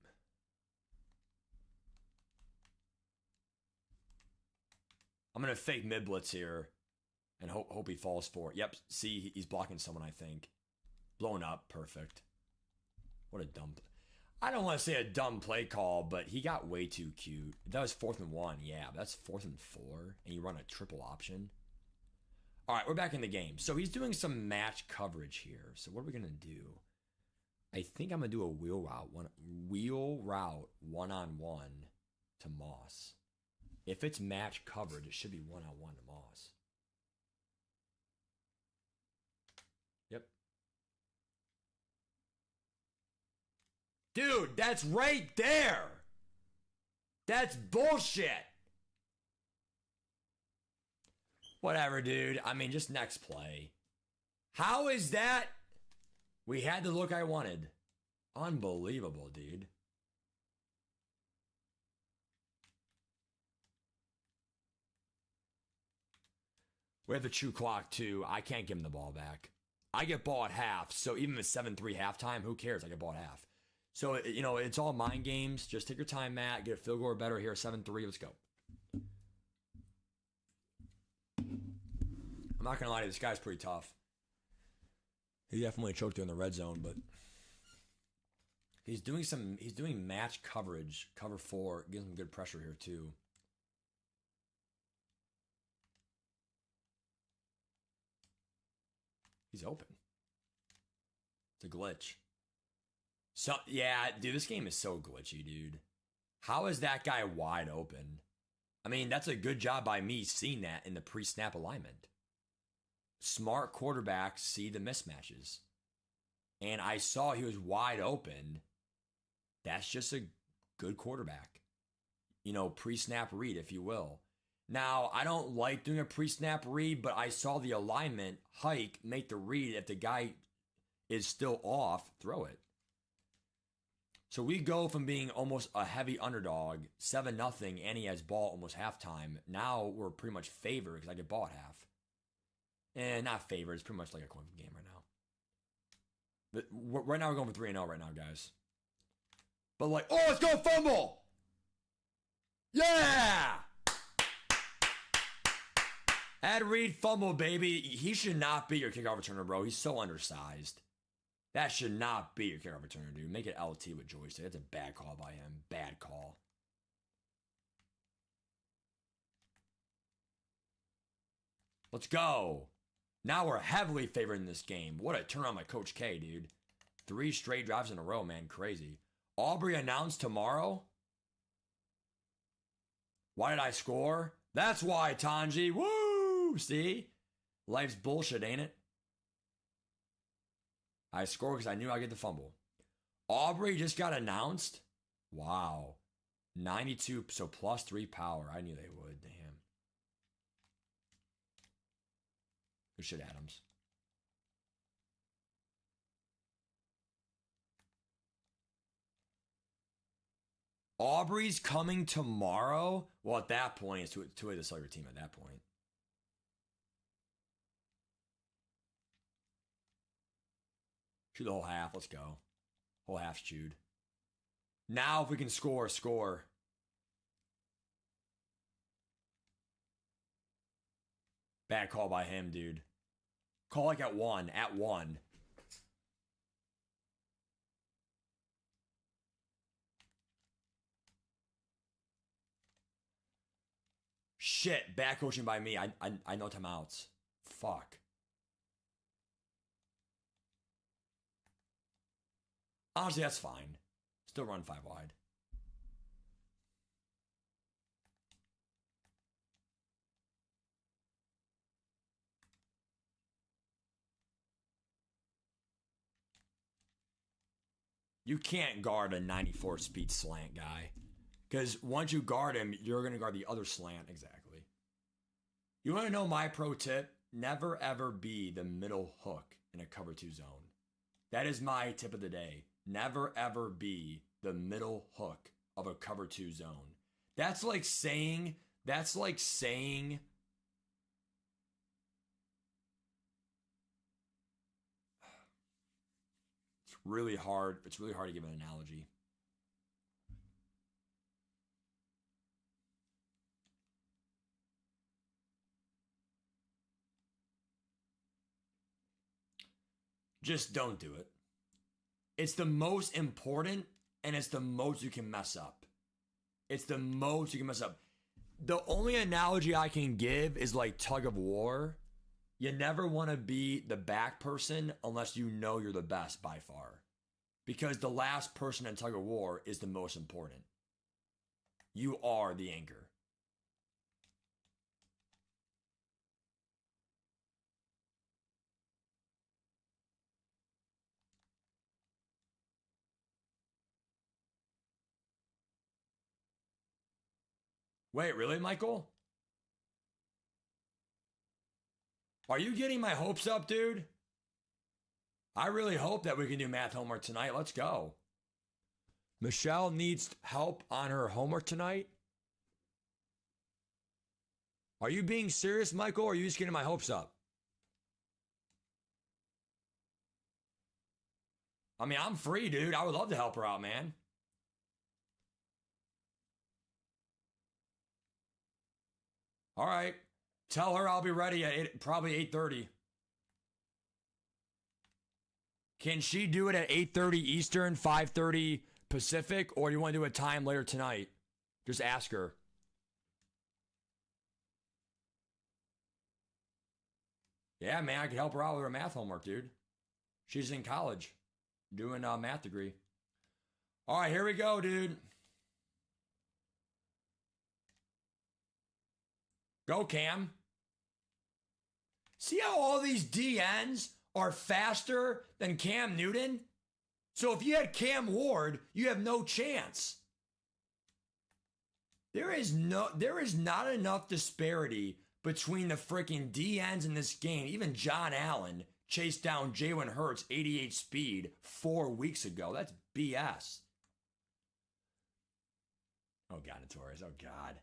S1: I'm going to fake mid-blitz here and hope he falls for it. Yep, see, he's blocking someone, I think. Blowing up, perfect. What a dumb... I don't want to say a dumb play call, but he got way too cute. That was 4th and 1, yeah, but that's 4th and 4, and you run a triple option. All right, we're back in the game. So he's doing some match coverage here. So what are we going to do? I think I'm going to do a wheel route one-on-one to Moss. If it's match coverage, it should be one-on-one to Moss. Yep. Dude, that's right there. That's bullshit. Whatever, dude. I mean, just next play. How is that? We had the look I wanted. Unbelievable, dude. We have the true clock, too. I can't give him the ball back. I get ball at half, so even if it's 7-3 halftime, who cares? I get ball at half. So, it's all mind games. Just take your time, Matt. Get a field goal or better here. 7-3. Let's go. I'm not going to lie to you. This guy's pretty tough. He definitely choked you in the red zone, but he's doing match coverage, cover 4, getting some good pressure here too. He's open. It's a glitch. So yeah, dude, this game is so glitchy, dude. How is that guy wide open? I mean, that's a good job by me seeing that in the pre-snap alignment. Smart quarterbacks see the mismatches. And I saw he was wide open. That's just a good quarterback. Pre-snap read, if you will. Now, I don't like doing a pre-snap read, but I saw the alignment hike, make the read. If the guy is still off, throw it. So we go from being almost a heavy underdog, 7-0, and he has ball almost halftime. Now we're pretty much favored because I get ball at half. And not favored. It's pretty much like a coin game right now. But right now we're going for 3-0 right now, guys. But let's go fumble! Yeah! Ed Reed fumble, baby. He should not be your kickoff returner, bro. He's so undersized. That should not be your kickoff returner, dude. Make it LT with joystick. That's a bad call by him. Bad call. Let's go. Now we're heavily favored in this game. What a turn on by Coach K, dude. 3 straight drives in a row, man. Crazy. Aubrey announced tomorrow. Why did I score? That's why, Tanji. Woo! See? Life's bullshit, ain't it? I scored because I knew I'd get the fumble. Aubrey just got announced. Wow. 92, so plus 3 power. I knew they would. Damn. Good shit, Adams. Aubrey's coming tomorrow? Well, at that point, it's two way to sell your team at that point. Shoot the whole half. Let's go. Whole half's chewed. Now if we can score, score. Bad call by him, dude. Call like at 1. At 1. Shit, bad coaching by me. I know timeouts. Fuck. Honestly, that's fine. Still run 5 wide. You can't guard a 94 speed slant guy. Because once you guard him, you're going to guard the other slant. Exactly. You want to know my pro tip? Never ever be the middle hook in a cover 2 zone. That is my tip of the day. Never ever be the middle hook of a cover 2 zone. That's like saying it's really hard. It's really hard to give an analogy. Just don't do it. It's the most important, and it's the most you can mess up. It's the most you can mess up. The only analogy I can give is like tug of war. You never want to be the back person unless you know you're the best by far. Because the last person in tug of war is the most important. You are the anchor. Wait, really, Michael? Are you getting my hopes up, dude? I really hope that we can do math homework tonight. Let's go. Michelle needs help on her homework tonight? Are you being serious, Michael, or are you just getting my hopes up? I mean, I'm free, dude. I would love to help her out, man. All right. Tell her I'll be ready at probably 8:30. Can she do it at 8:30 Eastern, 5:30 Pacific, or do you want to do a time later tonight? Just ask her. Yeah, man, I could help her out with her math homework, dude. She's in college doing a math degree. All right, here we go, dude. Go, Cam. See how all these DNs are faster than Cam Newton? So if you had Cam Ward, you have no chance. There is not enough disparity between the freaking DNs in this game. Even John Allen chased down Jalen Hurts 88 speed 4 weeks ago. That's BS. Oh, God, Notorious. Oh, God.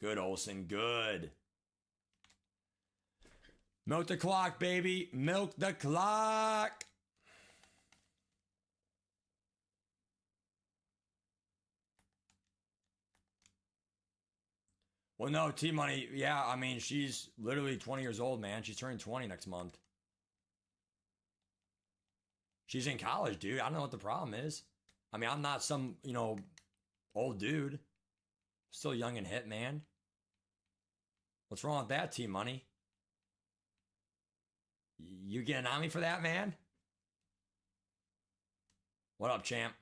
S1: Good, Olsen. Good. Milk the clock, baby. Milk the clock. Well, no, T Money. Yeah, I mean, she's literally 20 years old, man. She's turning 20 next month. She's in college, dude. I don't know what the problem is. I mean, I'm not some, old dude. Still young and hip, man. What's wrong with that, T Money? You getting on me for that, man? What up, champ?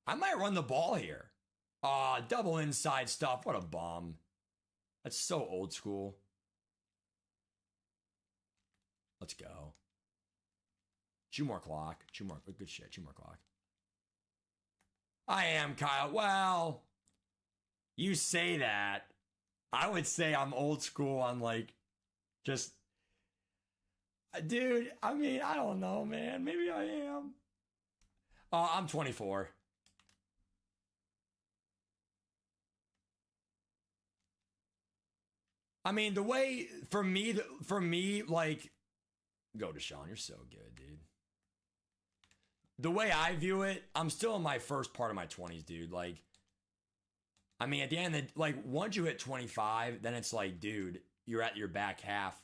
S1: I might run the ball here. Aw, double inside stuff. What a bum. That's so old school. Let's go. Chew more clock. Chew more. Good shit. Chew more clock. I am, Kyle. Well, you say that. I would say I'm old school on like just. Dude, I mean, I don't know, man. Maybe I am. I'm 24. I mean, the way for me, like, go to Sean. You're so good, dude. The way I view it, I'm still in my first part of my 20s, dude. Like, I mean, at the end, like, once you hit 25, then it's like, dude, you're at your back half.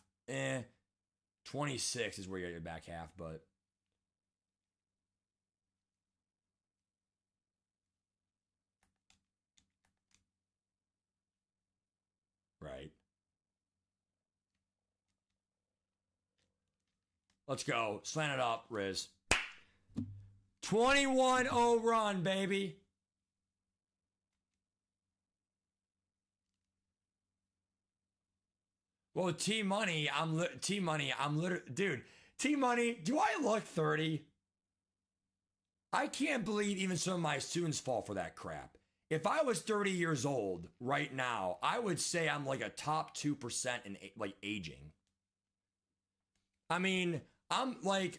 S1: 26 is where you're at your back half, but. Right. Let's go. Slant it up, Riz. 21-0 run, baby. Well, T Money, I'm literally, dude. T Money, do I look 30? I can't believe even some of my students fall for that crap. If I was 30 years old right now, I would say I'm like a top 2% in like aging. I mean, I'm like,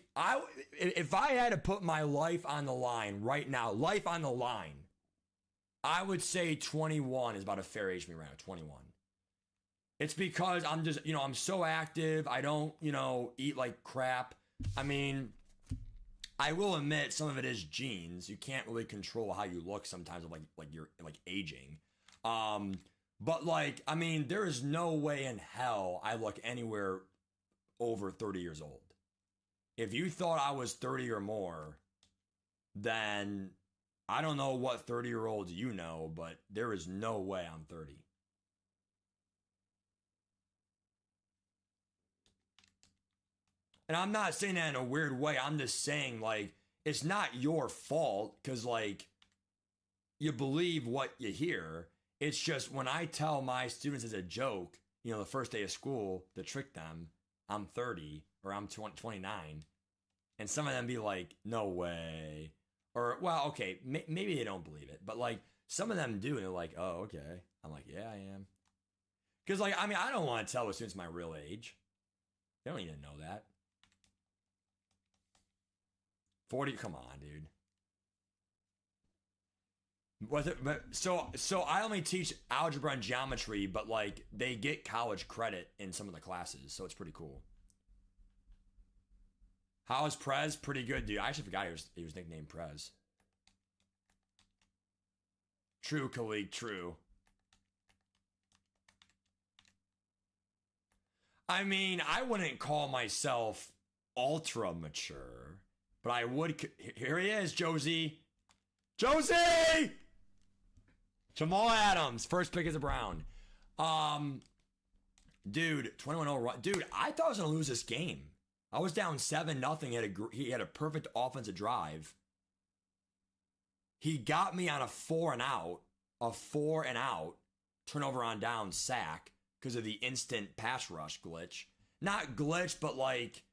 S1: if I had to put my life on the line right now, life on the line, I would say 21 is about a fair age for me right now, 21. It's because I'm just, I'm so active. I don't, eat like crap. I mean, I will admit some of it is genes. You can't really control how you look sometimes, like you're like aging. But like, I mean, there is no way in hell I look anywhere over 30 years old. If you thought I was 30 or more, then I don't know what 30-year-olds you know, but there is no way I'm 30. And I'm not saying that in a weird way. I'm just saying, like, it's not your fault because, like, you believe what you hear. It's just when I tell my students as a joke, the first day of school to trick them, I'm 30 or I'm 29. And some of them be like, no way. Or, well, okay, maybe they don't believe it. But, like, some of them do. And they're like, oh, okay. I'm like, yeah, I am. Because, like, I mean, I don't want to tell the students my real age. They don't even know that. 40, come on, dude. Was it? But so I only teach algebra and geometry, but like they get college credit in some of the classes, so it's pretty cool. How's Prez? Pretty good, dude. I actually forgot he was nicknamed Prez. True, Khalid, true. I mean, I wouldn't call myself ultra mature, but I would. Here he is, Josie. Josie! Jamal Adams, first pick is a Brown. Dude, 21-0. Dude, I thought I was going to lose this game. I was down 7-0. He had a perfect offensive drive. He got me on a 4-and-out, turnover on down, sack, because of the instant pass rush glitch. Not glitch, but like,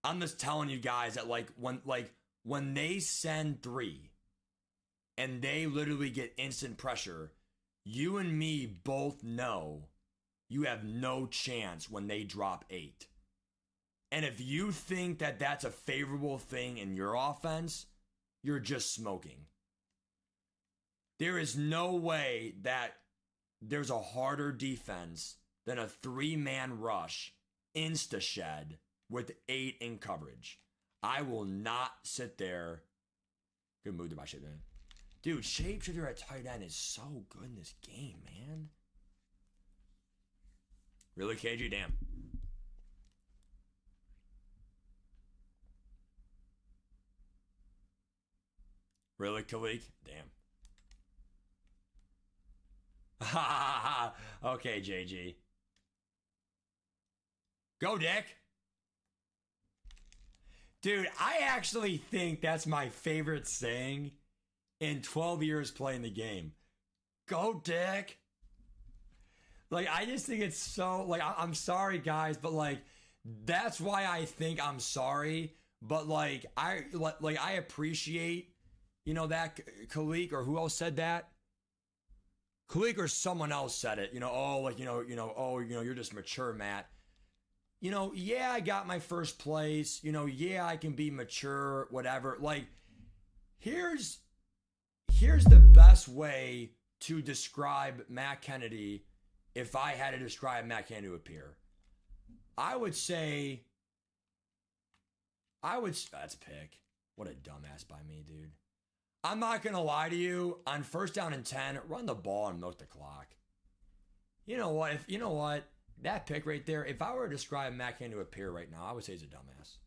S1: I'm just telling you guys that when they send 3 and they literally get instant pressure, you and me both know you have no chance when they drop 8. And if you think that that's a favorable thing in your offense, you're just smoking. There is no way that there's a harder defense than a 3-man rush insta-shed with 8 in coverage. I will not sit there. Good mood to my shit, man. Dude, Shapeshifter at tight end is so good in this game, man. Really, KG? Damn. Really, Kalik? Damn. Okay, JG. Go, Dick. Dude, I actually think that's my favorite saying in 12 years playing the game. Go, Dick. Like, I just think it's so, like, I'm sorry, guys, but, like, that's why I think I'm sorry. But, like, I appreciate, you know, that Khalik, or who else said that? Khalik or someone else said it. You know, oh, like, you're just mature, Matt. You know, yeah, I got my first place. You know, yeah, I can be mature, whatever. Like, here's the best way to describe Matt Kennedy if I had to describe Matt Kennedy to a peer. I would say, that's a pick. What a dumbass by me, dude. I'm not going to lie to you. On first down and 10, run the ball and milk the clock. You know what? That pick right there, if I were to describe Matt Kennedy to a peer right now, I would say he's a dumbass.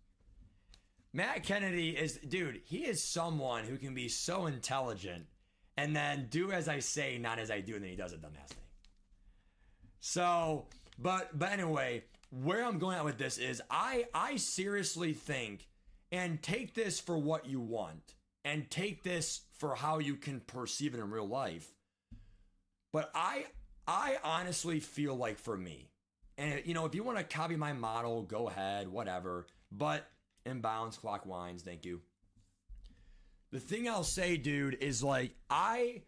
S1: Matt Kennedy is, dude, he is someone who can be so intelligent and then do as I say, not as I do, and then he does a dumbass thing. So, but anyway, where I'm going at with this is I seriously think, and take this for what you want, and take this for how you can perceive it in real life. But I honestly feel like, for me, and you know, if you want to copy my model, go ahead, whatever. But inbounds, clock winds, thank you. The thing I'll say, dude, is like I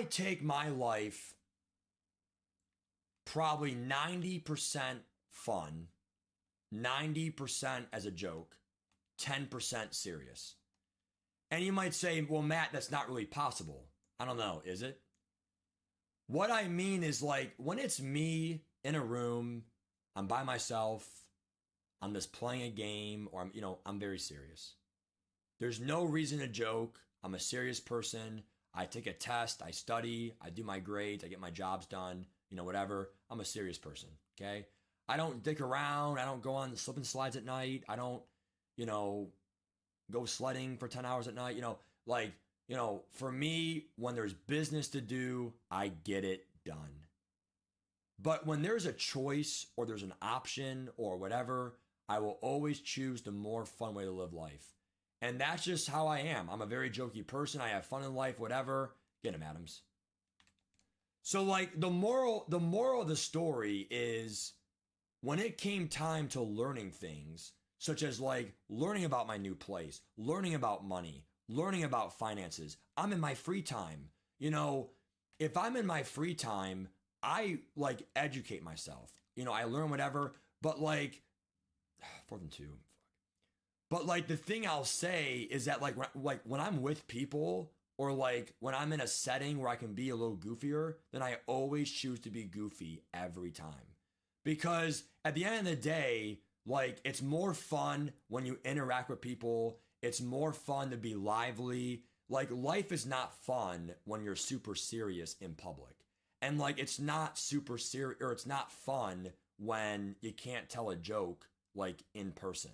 S1: take my life probably 90% fun, 90% as a joke, 10% serious. And you might say, well, Matt, that's not really possible. I don't know, is it? What I mean is, like, when it's me in a room, I'm by myself, I'm just playing a game, or I'm very serious. There's no reason to joke. I'm a serious person. I take a test, I study, I do my grades, I get my jobs done, whatever. I'm a serious person, okay? I don't dick around. I don't go on slip and slides at night. I don't, go sledding for 10 hours at night. For me, when there's business to do, I get it done. But when there's a choice or there's an option or whatever, I will always choose the more fun way to live life. And that's just how I am. I'm a very jokey person. I have fun in life, whatever. Get him, Adams. So, like, the moral of the story is, when it came time to learning things, such as, like, learning about my new place, learning about money, learning about finances, I'm in my free time. If I'm in my free time, I, like, educate myself. I learn whatever, but, like, 4th and 2. But, like, the thing I'll say is that, like when I'm with people, or, like, when I'm in a setting where I can be a little goofier, then I always choose to be goofy every time. Because at the end of the day, like, it's more fun when you interact with people. It's more fun to be lively. Like, life is not fun when you're super serious in public. And, like, it's not super serious, or it's not fun when you can't tell a joke, like, in person.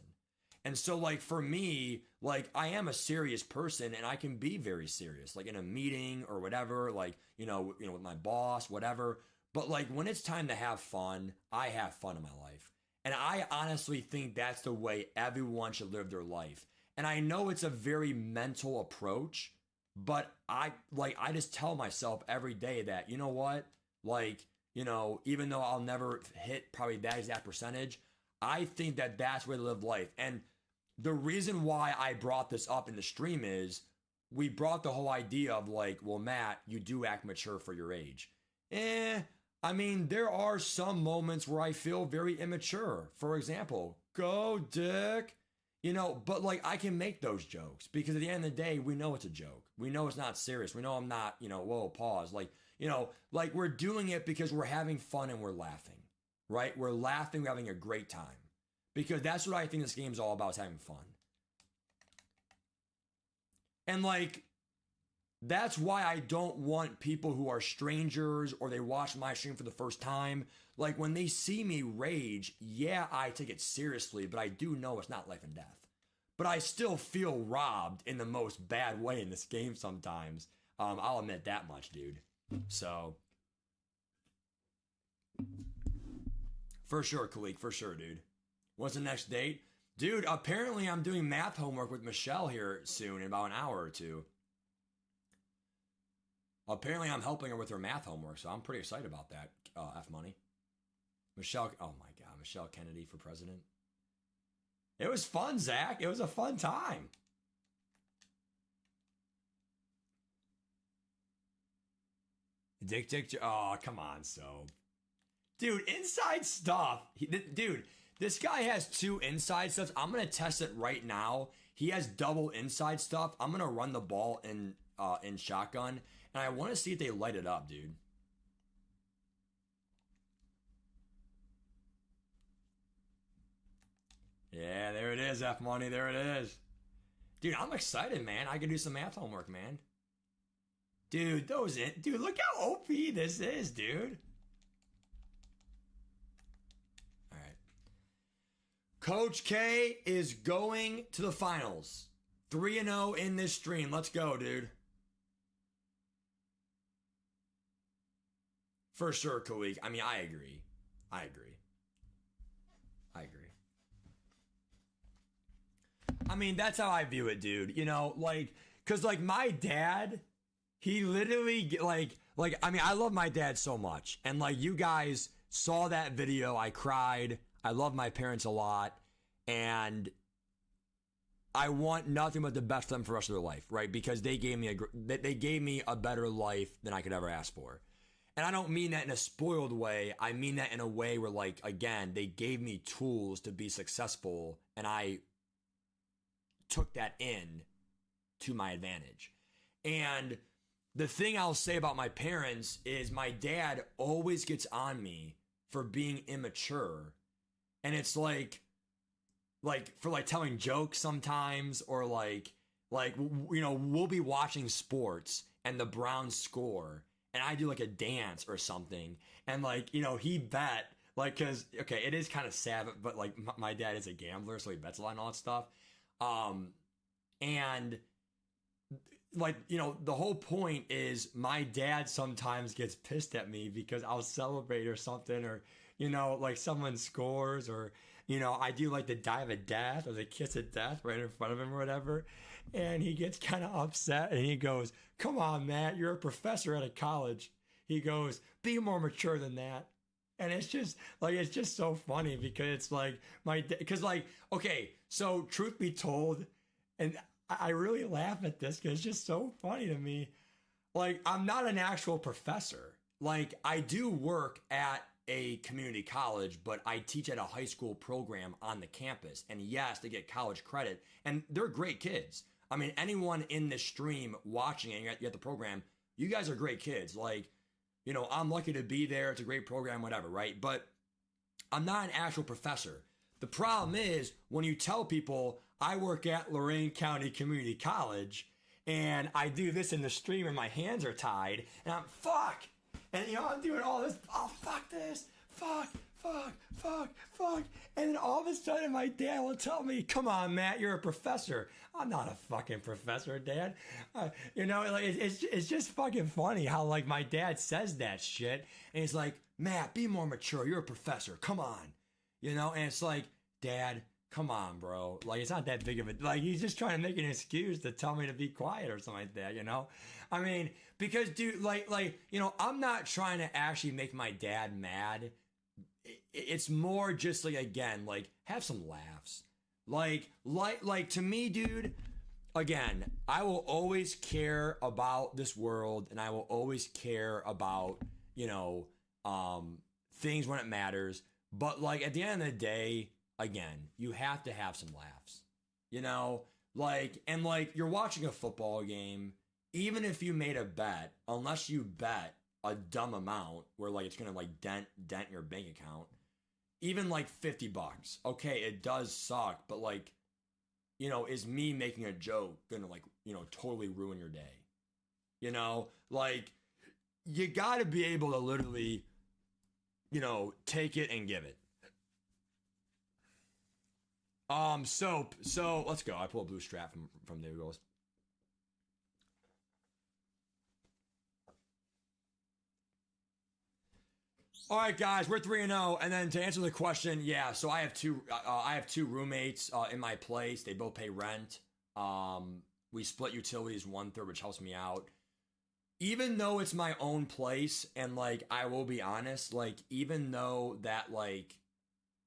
S1: And so, like, for me, like, I am a serious person, and I can be very serious, like in a meeting or whatever, like, with my boss, whatever. But, like, when it's time to have fun, I have fun in my life. And I honestly think that's the way everyone should live their life. And I know it's a very mental approach, but I just tell myself every day that, you know what? Like, even though I'll never hit probably that exact percentage, I think that that's where to live life. And the reason why I brought this up in the stream is, we brought the whole idea of, like, well, Matt, you do act mature for your age. I mean, there are some moments where I feel very immature. For example, go, Dick. But, like, I can make those jokes because at the end of the day, we know it's a joke. We know it's not serious. We know I'm not, whoa, pause. Like, like, we're doing it because we're having fun and we're laughing, right? We're laughing, we're having a great time. Because that's what I think this game's all about, is having fun. And, like, That's why I don't want people who are strangers or they watch my stream for the first time. Like when they see me rage, yeah, I take it seriously, but I do know it's not life and death. But I still feel robbed in the most bad way in this game sometimes. I'll admit that much, dude. So, for sure, Khalik, for sure, dude. What's the next date? Dude, apparently I'm doing math homework with Michelle here soon in about an hour or two. Apparently, I'm helping her with her math homework, so I'm pretty excited about that. F Money. Michelle, oh my God, Michelle Kennedy for president. It was fun, Zach. It was a fun time. Dick, oh, come on, so. Dude, inside stuff. Dude, this guy has 2 inside stuff. I'm going to test it right now. He has double inside stuff. I'm going to run the ball in shotgun. And I want to see if they light it up, dude. Yeah, there it is, F Money. There it is. Dude, I'm excited, man. I can do some math homework, man. Dude, dude, look how OP this is, dude. All right. Coach K is going to the finals. 3-0 in this stream. Let's go, dude. For sure, Khalik. I mean, I agree. I agree. I mean, that's how I view it, dude. You know, like, cause like my dad, he literally I mean, I love my dad so much, and like you guys saw that video, I cried. I love my parents a lot, and I want nothing but the best for them for the rest of their life, right? Because they gave me a better life than I could ever ask for. And I don't mean that in a spoiled way. I mean that in a way where, like, again, they gave me tools to be successful, and I took that in to my advantage. And the thing I'll say about my parents is my dad always gets on me for being immature. And it's like for like telling jokes sometimes, or like, you know, we'll be watching sports and the Browns score, and I do like a dance or something, and like, you know, he bet, like, cause okay, it is kind of sad, but like my dad is a gambler, so he bets a lot and all that stuff. And like, you know, the whole point is my dad sometimes gets pissed at me because I'll celebrate or something, or, you know, like someone scores, or, you know, I do like the dive of death or the kiss of death right in front of him or whatever. And he gets kind of upset and he goes, "Come on, Matt, you're a professor at a college." He goes, "Be more mature than that." And it's just so funny because it's like because like, okay, so truth be told, and I really laugh at this because it's just so funny to me. Like, I'm not an actual professor. Like, I do work at a community college, but I teach at a high school program on the campus. And yes, they get college credit, and they're great kids. I mean, anyone in this stream watching it, you at the program, you guys are great kids. Like, you know, I'm lucky to be there. It's a great program, whatever, right? But I'm not an actual professor. The problem is when you tell people I work at Lorain County Community College and I do this in the stream and my hands are tied and I'm fuck. And, you know, I'm doing all this. Oh, fuck this. Fuck. And then all of a sudden my dad will tell me, "Come on, Matt, you're a professor." I'm not a fucking professor, Dad. You know, like it's just fucking funny how like my dad says that shit. And he's like, "Matt, be more mature. You're a professor. Come on." You know, and it's like, Dad, come on, bro. Like, it's not that big of a, like, he's just trying to make an excuse to tell me to be quiet or something like that, you know? I mean, because, dude, like, you know, I'm not trying to actually make my dad mad. It's more just like, again, like, have some laughs. Like to me, dude, again, I will always care about this world and I will always care about, you know, things when it matters. But like at the end of the day, again, you have to have some laughs, you know, like, and like you're watching a football game, even if you made a bet, unless you bet a dumb amount where like it's going to like dent your bank account, even like $50. Okay. It does suck, but like, you know, is me making a joke going to like, you know, totally ruin your day? You know, like you got to be able to literally, take it and give it. So let's go. I pull a blue strap from there goes. All right, guys, we're 3-0, and then to answer the question, yeah. So I have two roommates in my place. They both pay rent. We split utilities 1/3, which helps me out. Even though it's my own place, and like I will be honest, like even though that like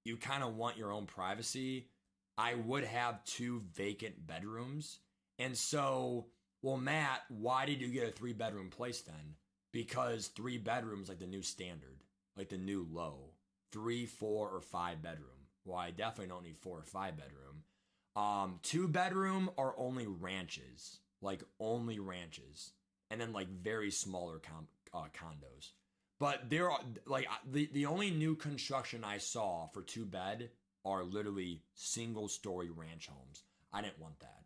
S1: you kind of want your own privacy, I would have two vacant bedrooms. And so, well, Matt, why did you get a 3-bedroom place then? Because 3 bedrooms like the new standard, like the new low. 3, 4, or 5 bedroom. Well, I definitely don't need 4 or 5 bedroom. 2 bedroom are only ranches, like only ranches, and then like very smaller condos. But there are like the only new construction I saw for 2 bed are literally single story ranch homes. I didn't want that.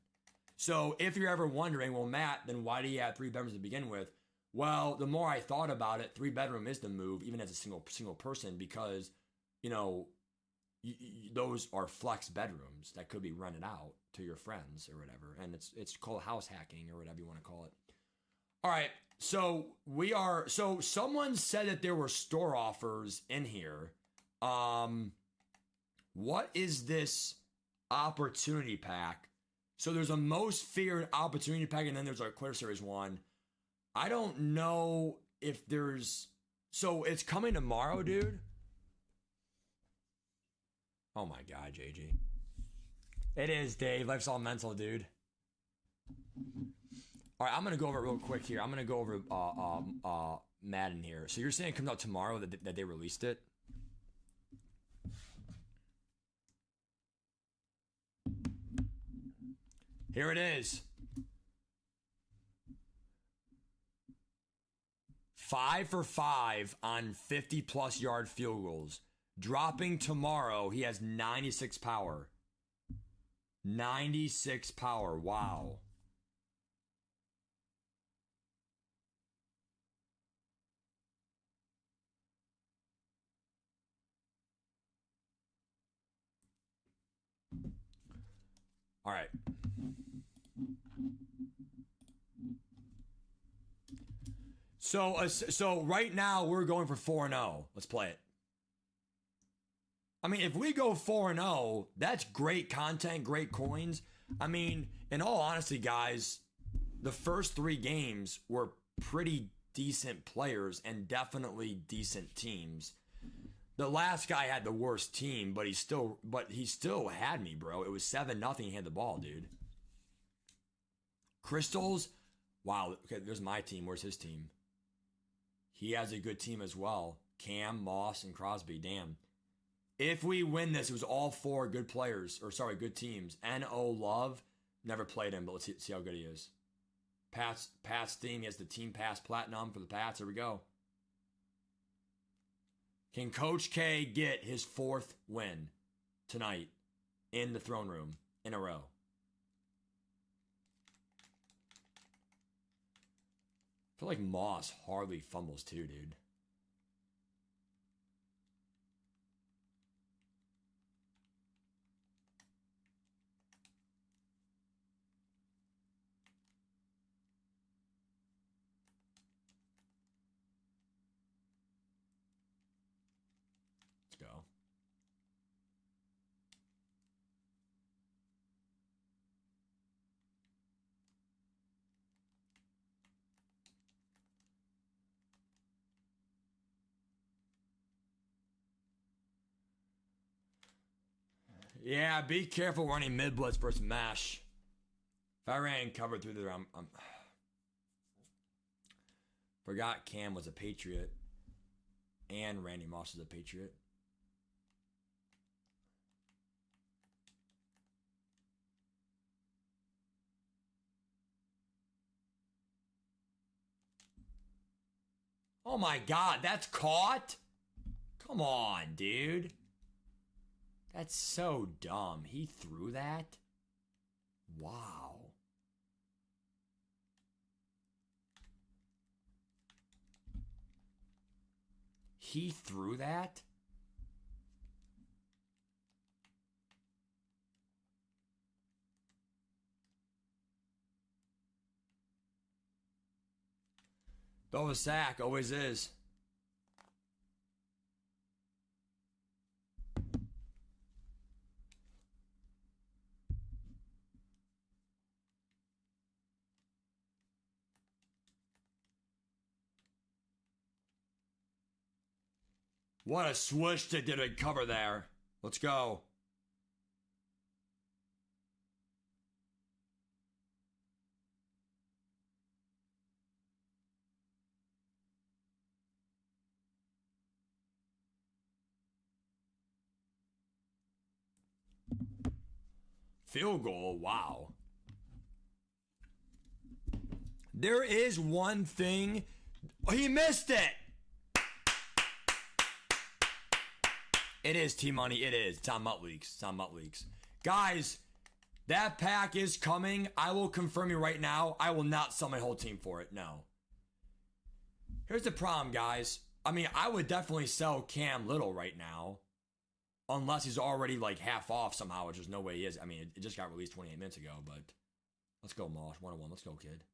S1: So if you're ever wondering, well, Matt, then why do you have 3 bedrooms to begin with? Well, the more I thought about it, 3 bedroom is the move, even as a single person, because you know those are flex bedrooms that could be rented out to your friends or whatever, and it's called house hacking or whatever you want to call it. All right, so someone said that there were store offers in here. What is this opportunity pack? So there's a most feared opportunity pack, and then there's our Clear Series one. I don't know if there's. So it's coming tomorrow, dude. Oh my God, JG. It is, Dave. Life's all mental, dude. All right, I'm gonna go over it real quick here. I'm gonna go over Madden here. So you're saying it comes out tomorrow that they released it? Here it is. 5 for 5 on 50+ yard field goals. Dropping tomorrow, he has 96 power. 96 power. Wow. All right. So right now we're going for 4-0. Let's play it. I mean, if we go 4-0, that's great content, great coins. I mean, in all honesty, guys, the first 3 games were pretty decent players and definitely decent teams. The last guy had the worst team, but he still had me, bro. It was 7-0. He had the ball, dude. Crystals, wow. Okay, there's my team. Where's his team? He has a good team as well. Cam, Moss, and Crosby. Damn. If we win this, it was all 4 good players, or sorry, good teams. N.O. Love, never played him, but let's see how good he is. Pat's team, he has the Team Pass Platinum for the Pats. Here we go. Can Coach K get his 4th win tonight in the throne room in a row? I feel like Moss hardly fumbles too, dude. Let's go. Yeah, be careful running mid blitz versus mash. If I ran cover through there, I'm forgot Cam was a Patriot and Randy Moss is a Patriot. Oh my God, that's caught? Come on, dude. That's so dumb. He threw that? Wow. he threw that? Throw a sack, always is. What a switch they did a cover there. Let's go. Field goal, wow. There is one thing. He missed it. It is T-Money. It is. It's on Mutt Leaks. It's on Mutt Leaks. Guys, that pack is coming. I will confirm you right now. I will not sell my whole team for it. No. Here's the problem, guys. I mean, I would definitely sell Cam Little right now. Unless he's already like half off somehow, which there's no way he is. I mean, it just got released 28 minutes ago, but let's go, Moss. 1-1. Let's go, kid.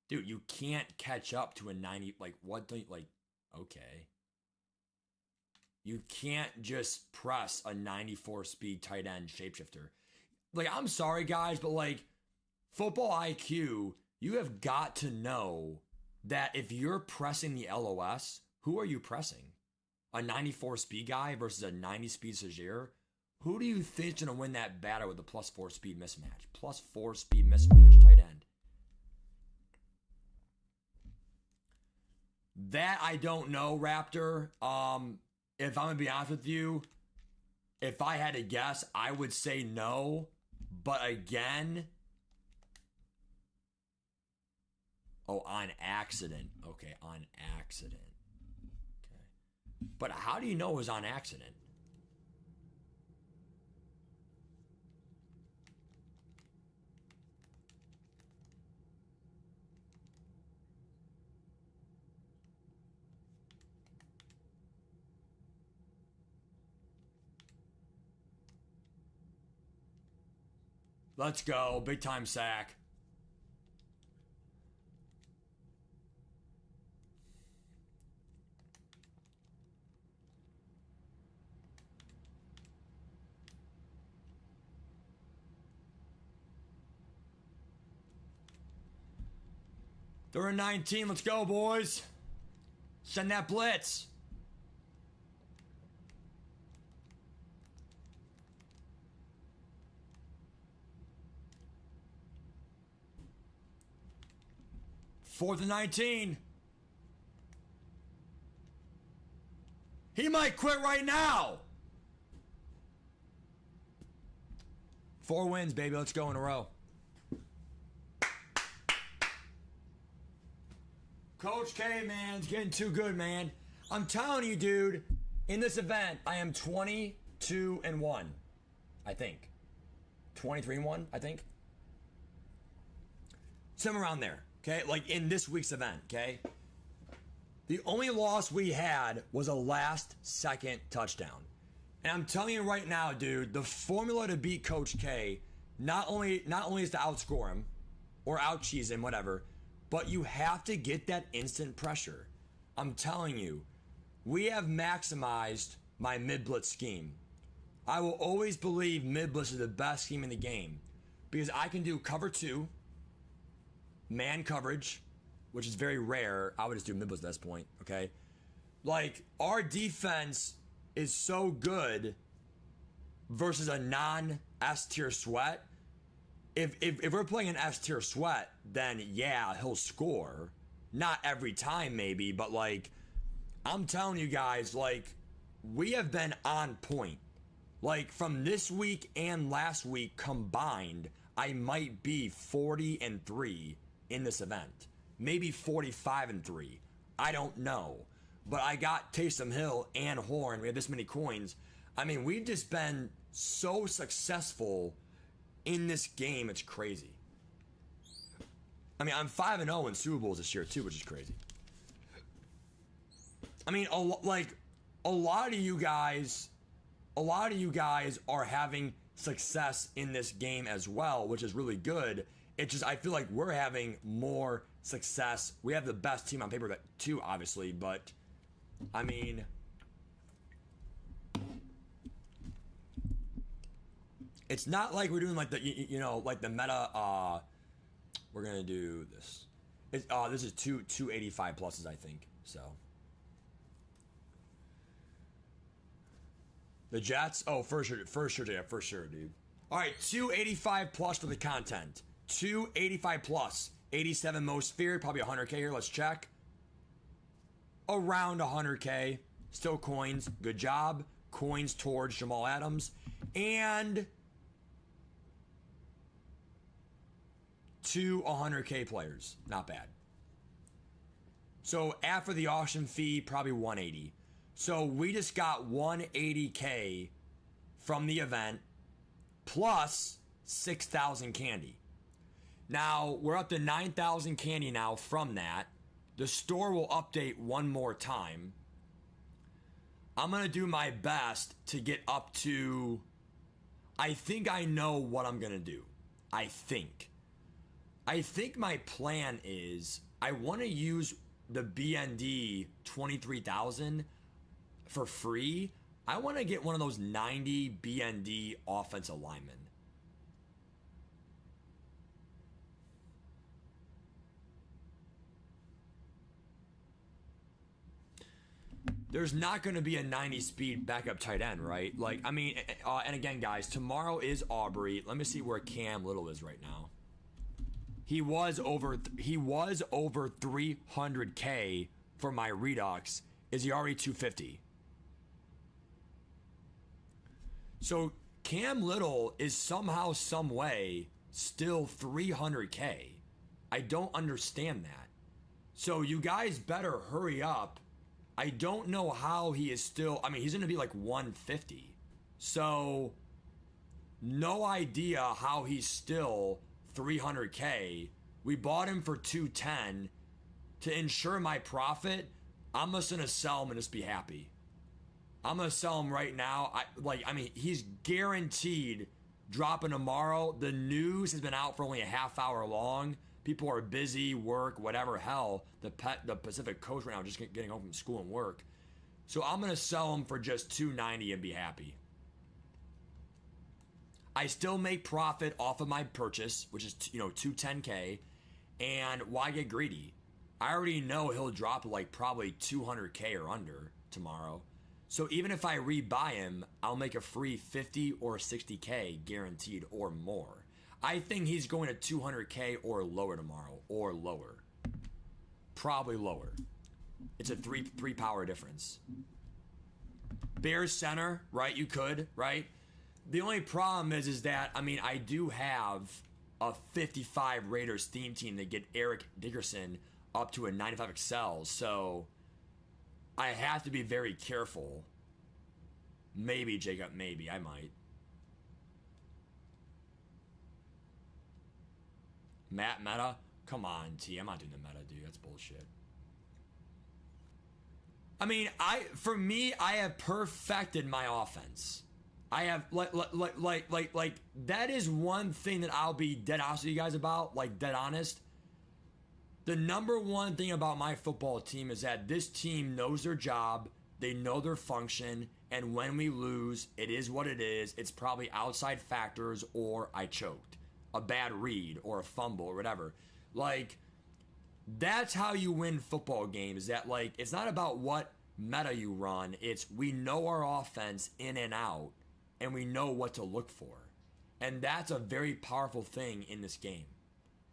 S1: Dude, you can't catch up to a 90. Like, what do you, like, okay. You can't just press a 94 speed tight end shapeshifter. Like, I'm sorry, guys, but like, football IQ, you have got to know that if you're pressing the LOS, who are you pressing? A 94 speed guy versus a 90 speed Sajir? Who do you think's going to win that battle with the +4 speed mismatch? +4 speed mismatch tight end. That I don't know, Raptor. If I'm going to be honest with you, if I had to guess, I would say no. But again... Oh, on accident. Okay, on accident. Okay. But how do you know it was on accident? Let's go. Big time sack. They're in 19. Let's go, boys. Send that blitz. Fourth and 19. He might quit right now. 4 wins, baby. Let's go in a row. Coach K, man, it's getting too good, man. I'm telling you, dude, in this event, I am 22-1. I think. 23-1, I think. Somewhere around there, okay? Like in this week's event, okay? The only loss we had was a last-second touchdown. And I'm telling you right now, dude, the formula to beat Coach K not only is to outscore him or out-cheese him, whatever, but you have to get that instant pressure. I'm telling you, we have maximized my mid-blitz scheme. I will always believe mid-blitz is the best scheme in the game because I can do cover 2, man coverage, which is very rare. I would just do mid-blitz at this point, okay? Like, our defense is so good versus a non-S tier sweat. If we're playing an S tier sweat, then yeah, he'll score. Not every time, maybe, but like, I'm telling you guys, like, we have been on point. Like, from this week and last week combined, I might be 40-3 in this event. Maybe 45-3. I don't know. But I got Taysom Hill and Horn. We have this many coins. I mean, we've just been so successful in this game. It's crazy. I mean, I'm 5-0 in Super Bowls this year too, which is crazy. I mean, a lot of you guys are having success in this game as well, which is really good. It's just I feel like we're having more success. We have the best team on paper too, obviously, but I mean, it's not like we're doing like the like the meta. We're gonna do this. This is 285 pluses, I think. So the Jets. Oh, for sure, dude. All right, 285 plus for the content. 285 plus. 87 most feared, probably 100K here. Let's check. Around 100K. Still coins. Good job. Coins towards Jamal Adams. And 2 100K players. Not bad. So after the auction fee, probably 180. So we just got 180K from the event plus 6,000 candy. Now we're up to 9,000 candy now from that. The store will update one more time. I'm going to do my best to get up to... I think I know what I'm going to do. I think my plan is I want to use the BND 23,000 for free. I want to get one of those 90 BND offensive linemen. There's not going to be a 90 speed backup tight end, right? Like, I mean, and again, guys, tomorrow is Aubrey. Let me see where Cam Little is right now. He was over 300K for my Redux. Is he already 250? So Cam Little is somehow, some way still 300K. I don't understand that. So you guys better hurry up. I don't know how he is still... I mean, he's going to be like 150. So, no idea how he's still 300K. We bought him for 210. To ensure my profit, I'm just going to sell him and just be happy. I'm going to sell him right now. I mean, he's guaranteed dropping tomorrow. The news has been out for only a half hour long. People are busy, work, whatever, hell. The Pacific Coast right now just getting home from school and work. So I'm going to sell them for just $290 and be happy. I still make profit off of my purchase, which is, $210K. And why get greedy? I already know he'll drop like probably 200K or under tomorrow. So even if I rebuy him, I'll make a free 50 or 60K guaranteed or more. I think he's going to 200K or lower tomorrow, or lower. Probably lower. It's a three power difference. Bears center, right? You could, right? The only problem is that, I mean, I do have a 55 Raiders theme team that get Eric Dickerson up to a 95 Excel, so I have to be very careful. Maybe, Jacob, maybe. I might. Matt Meta? Come on, T. I'm not doing the meta, dude. That's bullshit. I mean, for me, I have perfected my offense. I have, like, that is one thing that I'll be dead honest with you guys about, like, dead honest. The number one thing about my football team is that this team knows their job, they know their function, and when we lose, it is what it is. It's probably outside factors or I choked. A bad read or a fumble or whatever. Like, that's how you win football games. That, like, it's not about what meta you run. It's we know our offense in and out, and we know what to look for. And that's a very powerful thing in this game,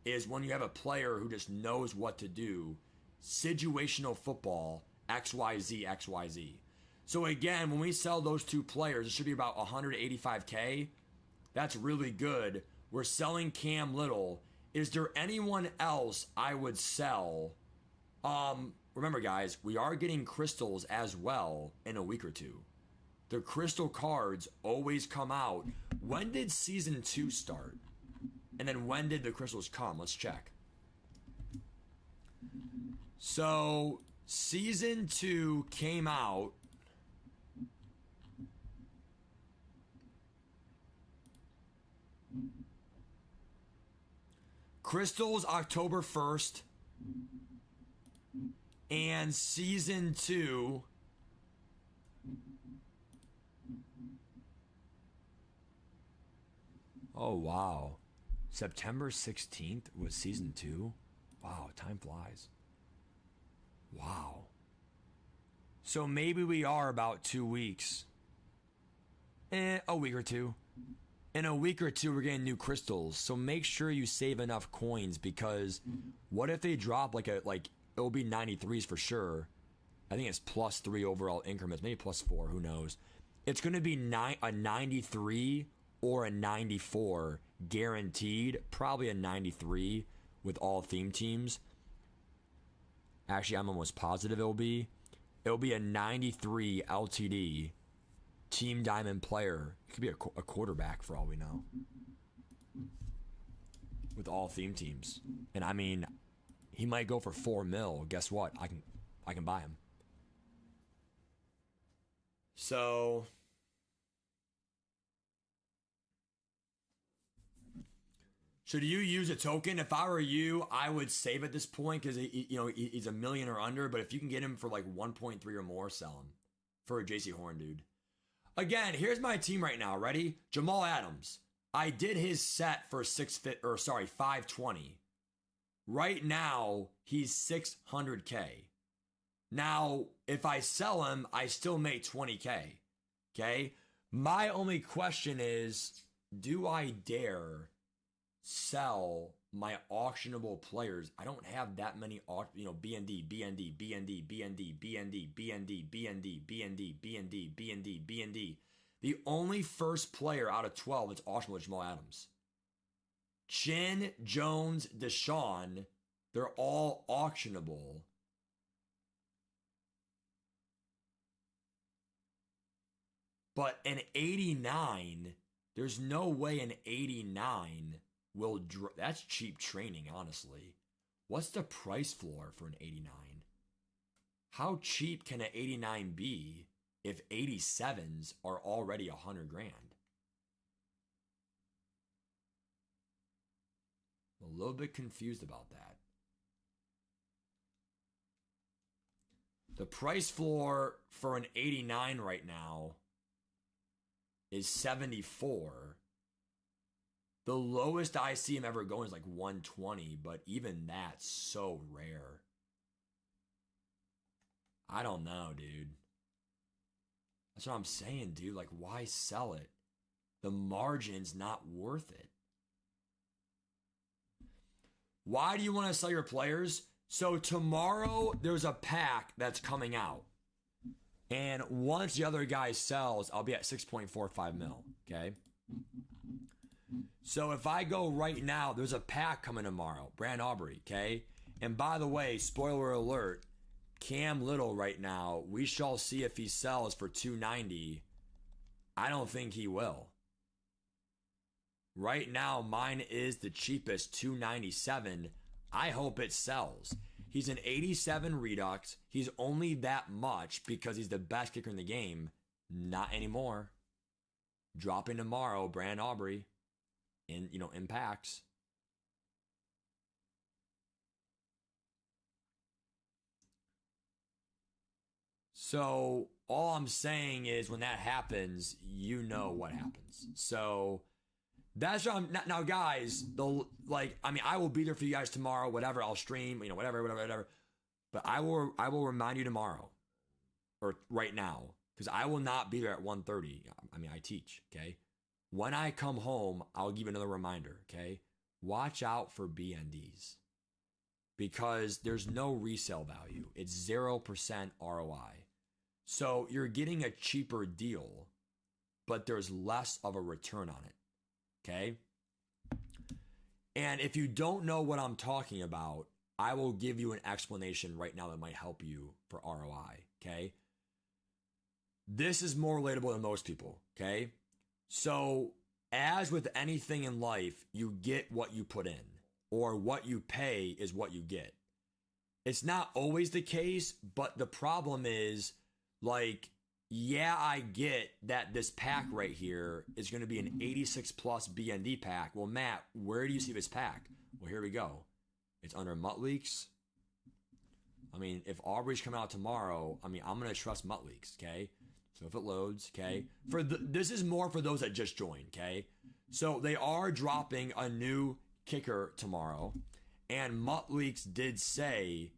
S1: is when you have a player who just knows what to do. Situational football, XYZ, XYZ. So again, when we sell those two players, it should be about 185K. That's really good. We're selling Cam Little. Is there anyone else I would sell? Remember, guys, we are getting crystals as well in a week or two. The crystal cards always come out. When did season 2 start? And then when did the crystals come? Let's check. So, season 2 came out. Crystals October 1st. And season 2 oh wow. September 16th was season 2. Wow, time flies. Wow. So maybe we are about 2 weeks. A week or two. In a week or two, we're getting new crystals. So make sure you save enough coins, because what if they drop it'll be 93s for sure. I think it's +3 overall increments, maybe +4, who knows. It's going to be a 93 or a 94 guaranteed, probably a 93 with all theme teams. Actually, I'm almost positive it'll be a 93 LTD Team Diamond player. It could be a quarterback for all we know, with all theme teams. And I mean, he might go for $4 million. Guess what? I can buy him. So should you use a token? If I were you, I would save at this point, because he's $1 million or under. But if you can get him for like 1.3 or more, sell him for a JC Horn, dude. Again, here's my team right now. Ready? Jamal Adams. I did his set for 520. Right now, he's 600K. Now, if I sell him, I still make 20K. Okay? My only question is, do I dare sell my auctionable players? I don't have that many, BND, BND, BND, BND, BND, BND, BND, BND, BND, BND, BND. The only first player out of 12 that's auctionable is Jamal Adams. Chin, Jones, Deshaun, they're all auctionable. But an 89, there's no way an 89 will that's cheap training, honestly. What's the price floor for an 89? How cheap can an 89 be if 87s are already $100 grand? I'm a little bit confused about that. The price floor for an 89 right now is 74. The lowest I see him ever going is like 120, but even that's so rare. I don't know, dude. That's what I'm saying, dude. Like, why sell it? The margin's not worth it. Why do you want to sell your players? So tomorrow there's a pack that's coming out. And once the other guy sells, I'll be at 6.45 mil, okay? So if I go right now, there's a pack coming tomorrow, Brand Aubrey, okay? And by the way, spoiler alert, Cam Little right now, we shall see if he sells for 290. I don't think he will. Right now, mine is the cheapest, 297. I hope it sells. He's an 87 Redux. He's only that much because he's the best kicker in the game. Not anymore. Dropping tomorrow, Brand Aubrey. In packs. So all I'm saying is, when that happens, you know what happens. So that's what I'm now, guys. I will be there for you guys tomorrow. Whatever, I'll stream. Whatever. But I will remind you tomorrow, or right now, because I will not be there at 1:30. I teach. Okay. When I come home, I'll give you another reminder, okay? Watch out for BNDs, because there's no resale value. It's 0% ROI. So you're getting a cheaper deal, but there's less of a return on it, okay? And if you don't know what I'm talking about, I will give you an explanation right now that might help you for ROI, okay? This is more relatable than most people, okay? So, as with anything in life, you get what you put in, or what you pay is what you get. It's not always the case, but the problem is, like, yeah, I get that this pack right here is going to be an 86 plus BND pack. Well, Matt, where do you see this pack? Well, here we go. It's under Mutt Leaks. I mean, if Aubrey's coming out tomorrow, I mean, I'm going to trust Mutt Leaks, okay? So if it loads, okay? This is more for those that just joined, okay? So they are dropping a new kicker tomorrow, and Mutt Leaks did say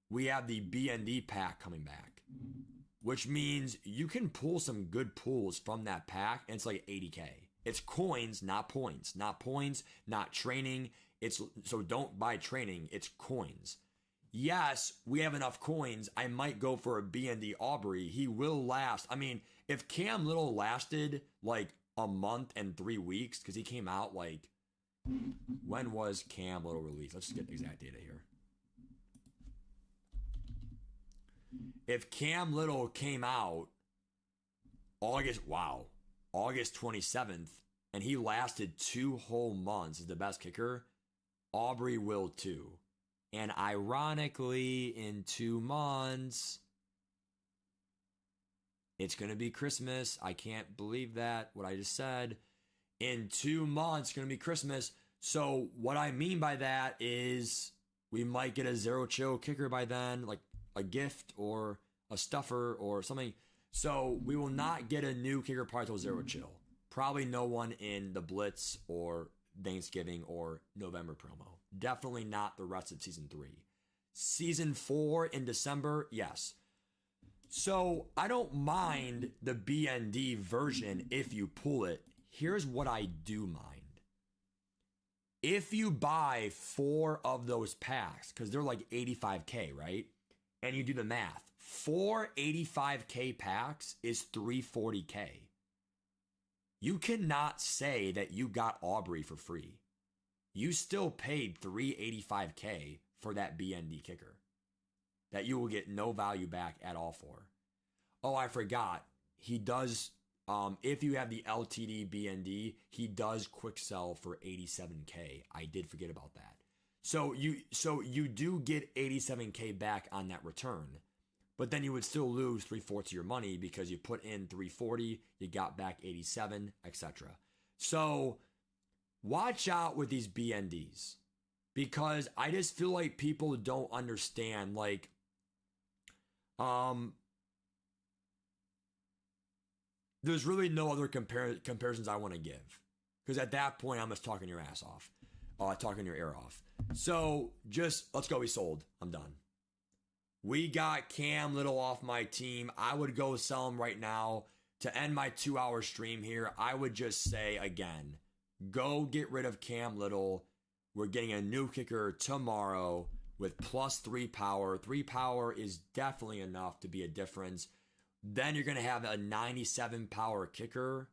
S1: we have the BND pack coming back, which means you can pull some good pulls from that pack, and it's like 80K. It's coins, not points. Not points, not training. So don't buy training, it's coins. Yes, we have enough coins. I might go for a BND Aubrey. He will last. I mean, if Cam Little lasted like a month and 3 weeks, because he came out like, when was Cam Little released? Let's just get exact data here. If Cam Little came out August 27th, and he lasted 2 whole months as the best kicker, Aubrey will too. And ironically, in 2 months, it's going to be Christmas. I can't believe that, what I just said. In 2 months, it's going to be Christmas. So what I mean by that is we might get a zero chill kicker by then, like a gift or a stuffer or something. So we will not get a new kicker probably till zero chill. Probably no one in the Blitz or Thanksgiving or November promo. Definitely not the rest of season 3. Season 4 in December, yes. So I don't mind the BND version if you pull it. Here's what I do mind. If you buy 4 of those packs, because they're like 85K, right? And you do the math, 4 85K packs is 340K. You cannot say that you got Aubrey for free. You still paid 385K for that BND kicker that you will get no value back at all for. Oh, I forgot. He does, if you have the LTD BND, he does quick sell for 87K. I did forget about that. So you do get 87K back on that return, but then you would still lose 3/4 of your money because you put in 340, you got back 87, etc. So watch out with these BNDs, because I just feel like people don't understand, like, there's really no other comparisons I want to give, because at that point I'm just talking your ass off, talking your ear off. So just let's go. We sold. I'm done. We got Cam Little off my team. I would go sell him right now to end my 2-hour stream here. I would just say again, go get rid of Cam Little. We're getting a new kicker tomorrow with +3 power. 3 power is definitely enough to be a difference. Then you're going to have a 97 power kicker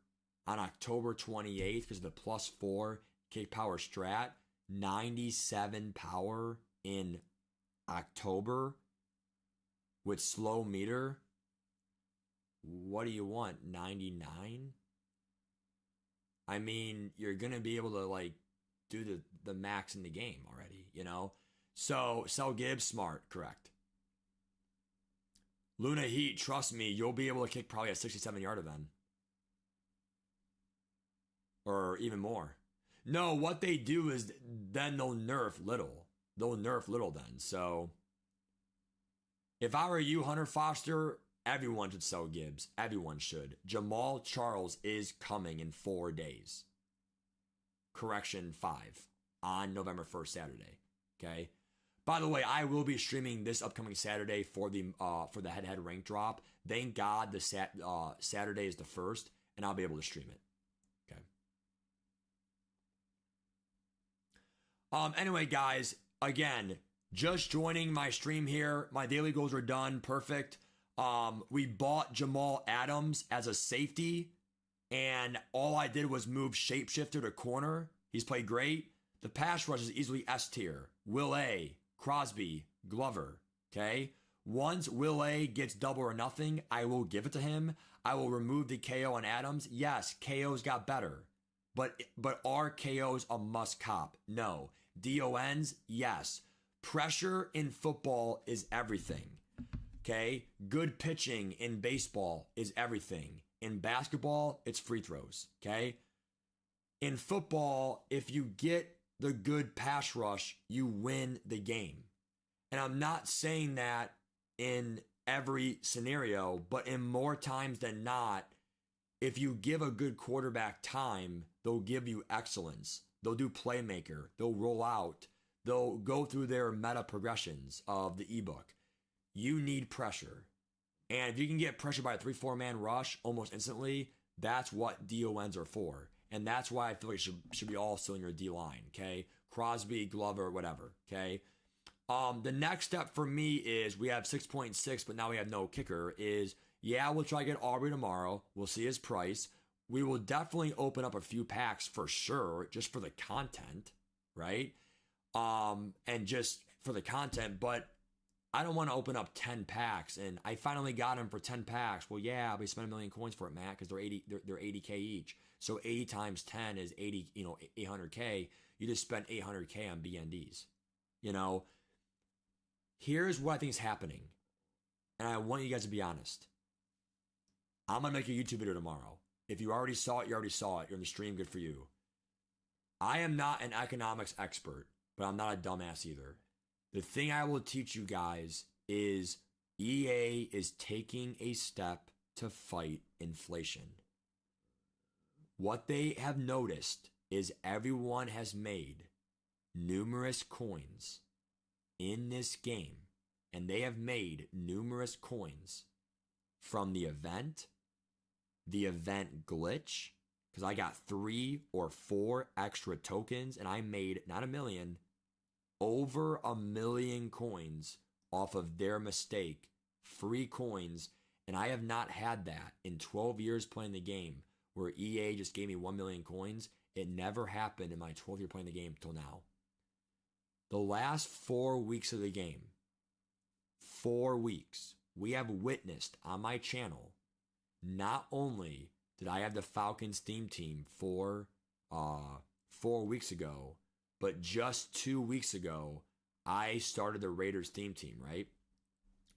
S1: on October 28th because of the +4 kick power strat. 97 power in October with slow meter. What do you want? 99? I mean, you're going to be able to like do the max in the game already, you know? So sell Gibbs, smart, correct. Luna Heat, trust me, you'll be able to kick probably a 67-yarder then. Or even more. No, what they do is then they'll nerf Little. They'll nerf Little then. So if I were you, Hunter Foster, everyone should sell Gibbs. Everyone should. Jamal Charles is coming in 4 days. Correction 5 on November 1st, Saturday. Okay. By the way, I will be streaming this upcoming Saturday for the head-to-head rank drop. Thank God the Saturday is the 1st, and I'll be able to stream it. Okay. Anyway, guys, again, just joining my stream here. My daily goals are done. Perfect. We bought Jamal Adams as a safety, and all I did was move Shapeshifter to corner. He's played great. The pass rush is easily S tier. Will A, Crosby, Glover. Okay. Once Will A gets double or nothing, I will give it to him. I will remove the KO on Adams. Yes, KO's got better. But are KOs a must cop? No. DONs? Yes. Pressure in football is everything. Okay? Good pitching in baseball is everything. In basketball, it's free throws. Okay? In football, if you get the good pass rush, you win the game. And I'm not saying that in every scenario, but in more times than not, if you give a good quarterback time, they'll give you excellence. They'll do playmaker. They'll roll out. They'll go through their meta progressions of the ebook. You need pressure. And if you can get pressure by a 3-4 man rush almost instantly, that's what DONs are for. And that's why I feel like it should be all still in your D line, okay? Crosby, Glover, whatever, okay? The next step for me is we have 6.6, but now we have no kicker, is, yeah, we'll try to get Aubrey tomorrow. We'll see his price. We will definitely open up a few packs for sure, just for the content, right? And just for the content, but I don't want to open up 10 packs, and I finally got him for 10 packs. Well, yeah, we spent 1 million coins for it, Matt, because they're 80K each. So 80 times 10 is 80, 800K. You just spent 800K on BNDs. Here's what I think is happening, and I want you guys to be honest. I'm going to make a YouTube video tomorrow. If you already saw it, you already saw it. You're in the stream, good for you. I am not an economics expert, but I'm not a dumbass either. The thing I will teach you guys is EA is taking a step to fight inflation. What they have noticed is everyone has made numerous coins in this game, and they have made numerous coins from the event glitch, because I got 3 or 4 extra tokens, and I made, not 1 million, over 1 million coins off of their mistake, free coins, and I have not had that in 12 years playing the game, where EA just gave me 1 million coins. It never happened in my 12 year playing the game till now. The last 4 weeks of the game, 4 weeks, we have witnessed on my channel, not only did I have the Falcons theme team for 4 weeks ago, but just 2 weeks ago, I started the Raiders theme team, right?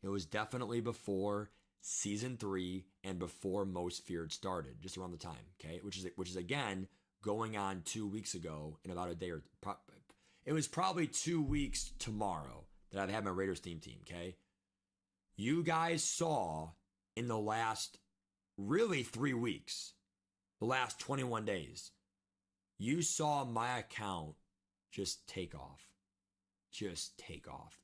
S1: It was definitely before Season 3 and before Most Feared started, just around the time, okay? Which is again, going on 2 weeks ago in about a day or... It was probably 2 weeks tomorrow that I've had my Raiders theme team, okay? You guys saw in the last, really 3 weeks, the last 21 days, you saw my account just take off. Just take off.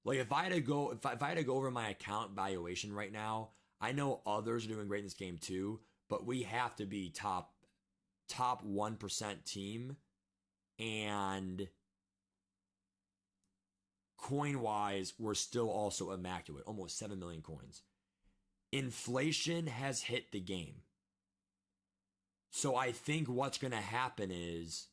S1: Like if I had to go over my account valuation right now, I know others are doing great in this game too, but we have to be top 1% team, and coin wise, we're still also immaculate, almost 7 million coins. Inflation has hit the game. So I think what's going to happen is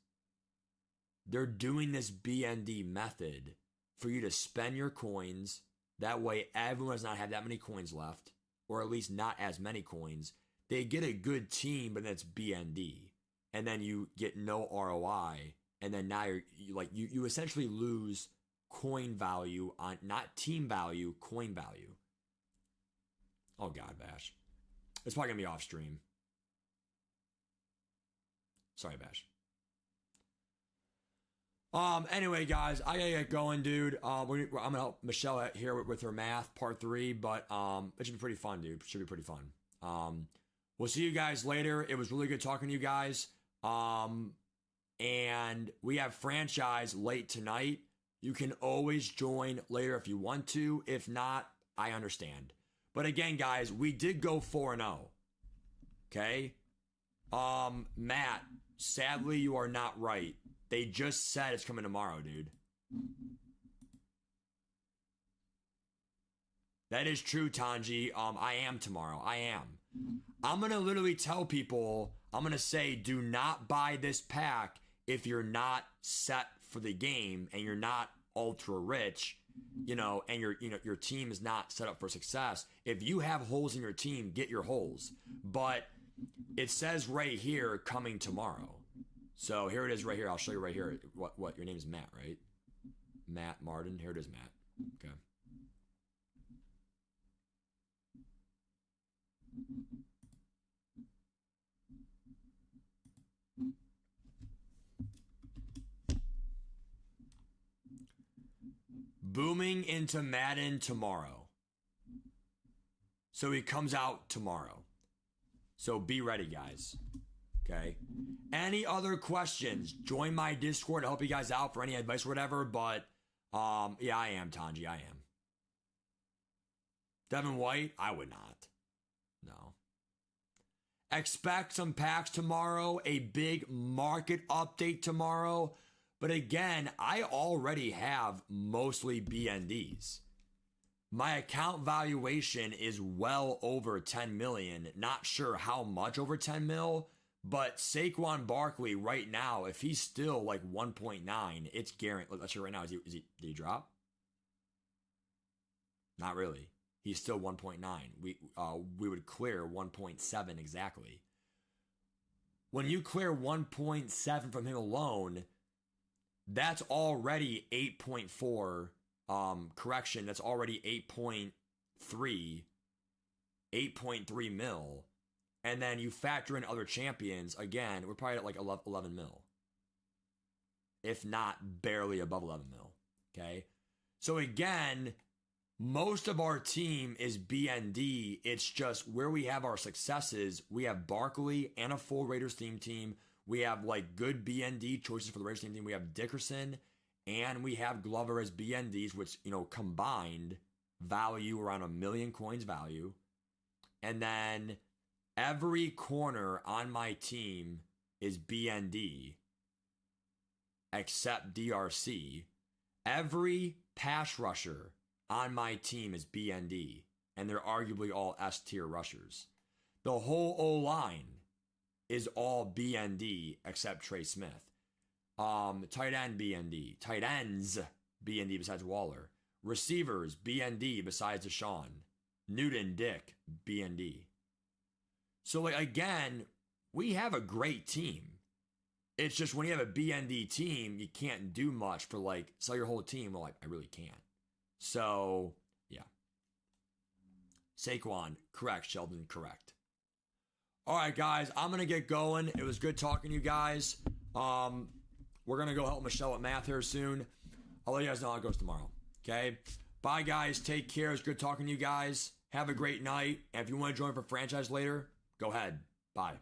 S1: they're doing this BND method for you to spend your coins. That way everyone does not have that many coins left, or at least not as many coins. They get a good team, but then it's BND. And then you get no ROI. And then now you essentially lose coin value on, not team value, coin value. Oh God, Bash. It's probably going to be off stream. Sorry, Bash. Anyway, guys, I gotta get going, dude. I'm gonna help Michelle here with her math part 3, but it should be pretty fun, dude. It should be pretty fun. We'll see you guys later. It was really good talking to you guys. And we have franchise late tonight. You can always join later if you want to. If not, I understand. But again, guys, we did go 4-0. Okay? Matt, sadly, you are not right. They just said it's coming tomorrow, dude. That is true, Tanji. I am tomorrow. I am. I'm going to literally tell people, I'm going to say, do not buy this pack if you're not set for the game and you're not ultra rich, and your team is not set up for success. If you have holes in your team, get your holes. But it says right here, coming tomorrow. So here it is right here. I'll show you right here. What your name is Matt, right? Matt Martin. Here it is, Matt. Okay. Booming into Madden tomorrow. So he comes out tomorrow. So be ready, guys. Okay. Any other questions? Join my Discord to help you guys out for any advice or whatever. But yeah, I am, Tanji. I am. Devin White, I would not. No. Expect some packs tomorrow, a big market update tomorrow. But again, I already have mostly BNDs. My account valuation is well over 10 million. Not sure how much over 10 mil, but Saquon Barkley right now, if he's still like 1.9, it's guaranteed. Let's see right now. Did he drop? Not really. He's still 1.9. We would clear 1.7 exactly. When you clear 1.7 from him alone, that's already 8.4. Correction, that's already 8.3 mil. And then you factor in other champions, again, we're probably at like 11 mil. If not barely above 11 mil. Okay? So again, most of our team is BND. It's just where we have our successes. We have Barkley and a full Raiders theme team. We have like good BND choices for the Raiders theme team. We have Dickerson and we have Glover as BNDs, which, you know, combined value around 1 million coins value. And then every corner on my team is BND except DRC. Every pass rusher on my team is BND, and they're arguably all S tier rushers. The whole O-line is all BND except Trey Smith. Tight end BND. Tight ends BND besides Waller. Receivers BND besides Deshaun. Newton, Dick, BND. So like again, we have a great team. It's just when you have a BND team, you can't do much for like sell your whole team. Well, I really can't. So yeah. Saquon, correct. Sheldon, correct. All right, guys, I'm going to get going. It was good talking to you guys. We're going to go help Michelle with math here soon. I'll let you guys know how it goes tomorrow. Okay? Bye, guys. Take care. It's good talking to you guys. Have a great night. And if you want to join for franchise later, go ahead. Bye.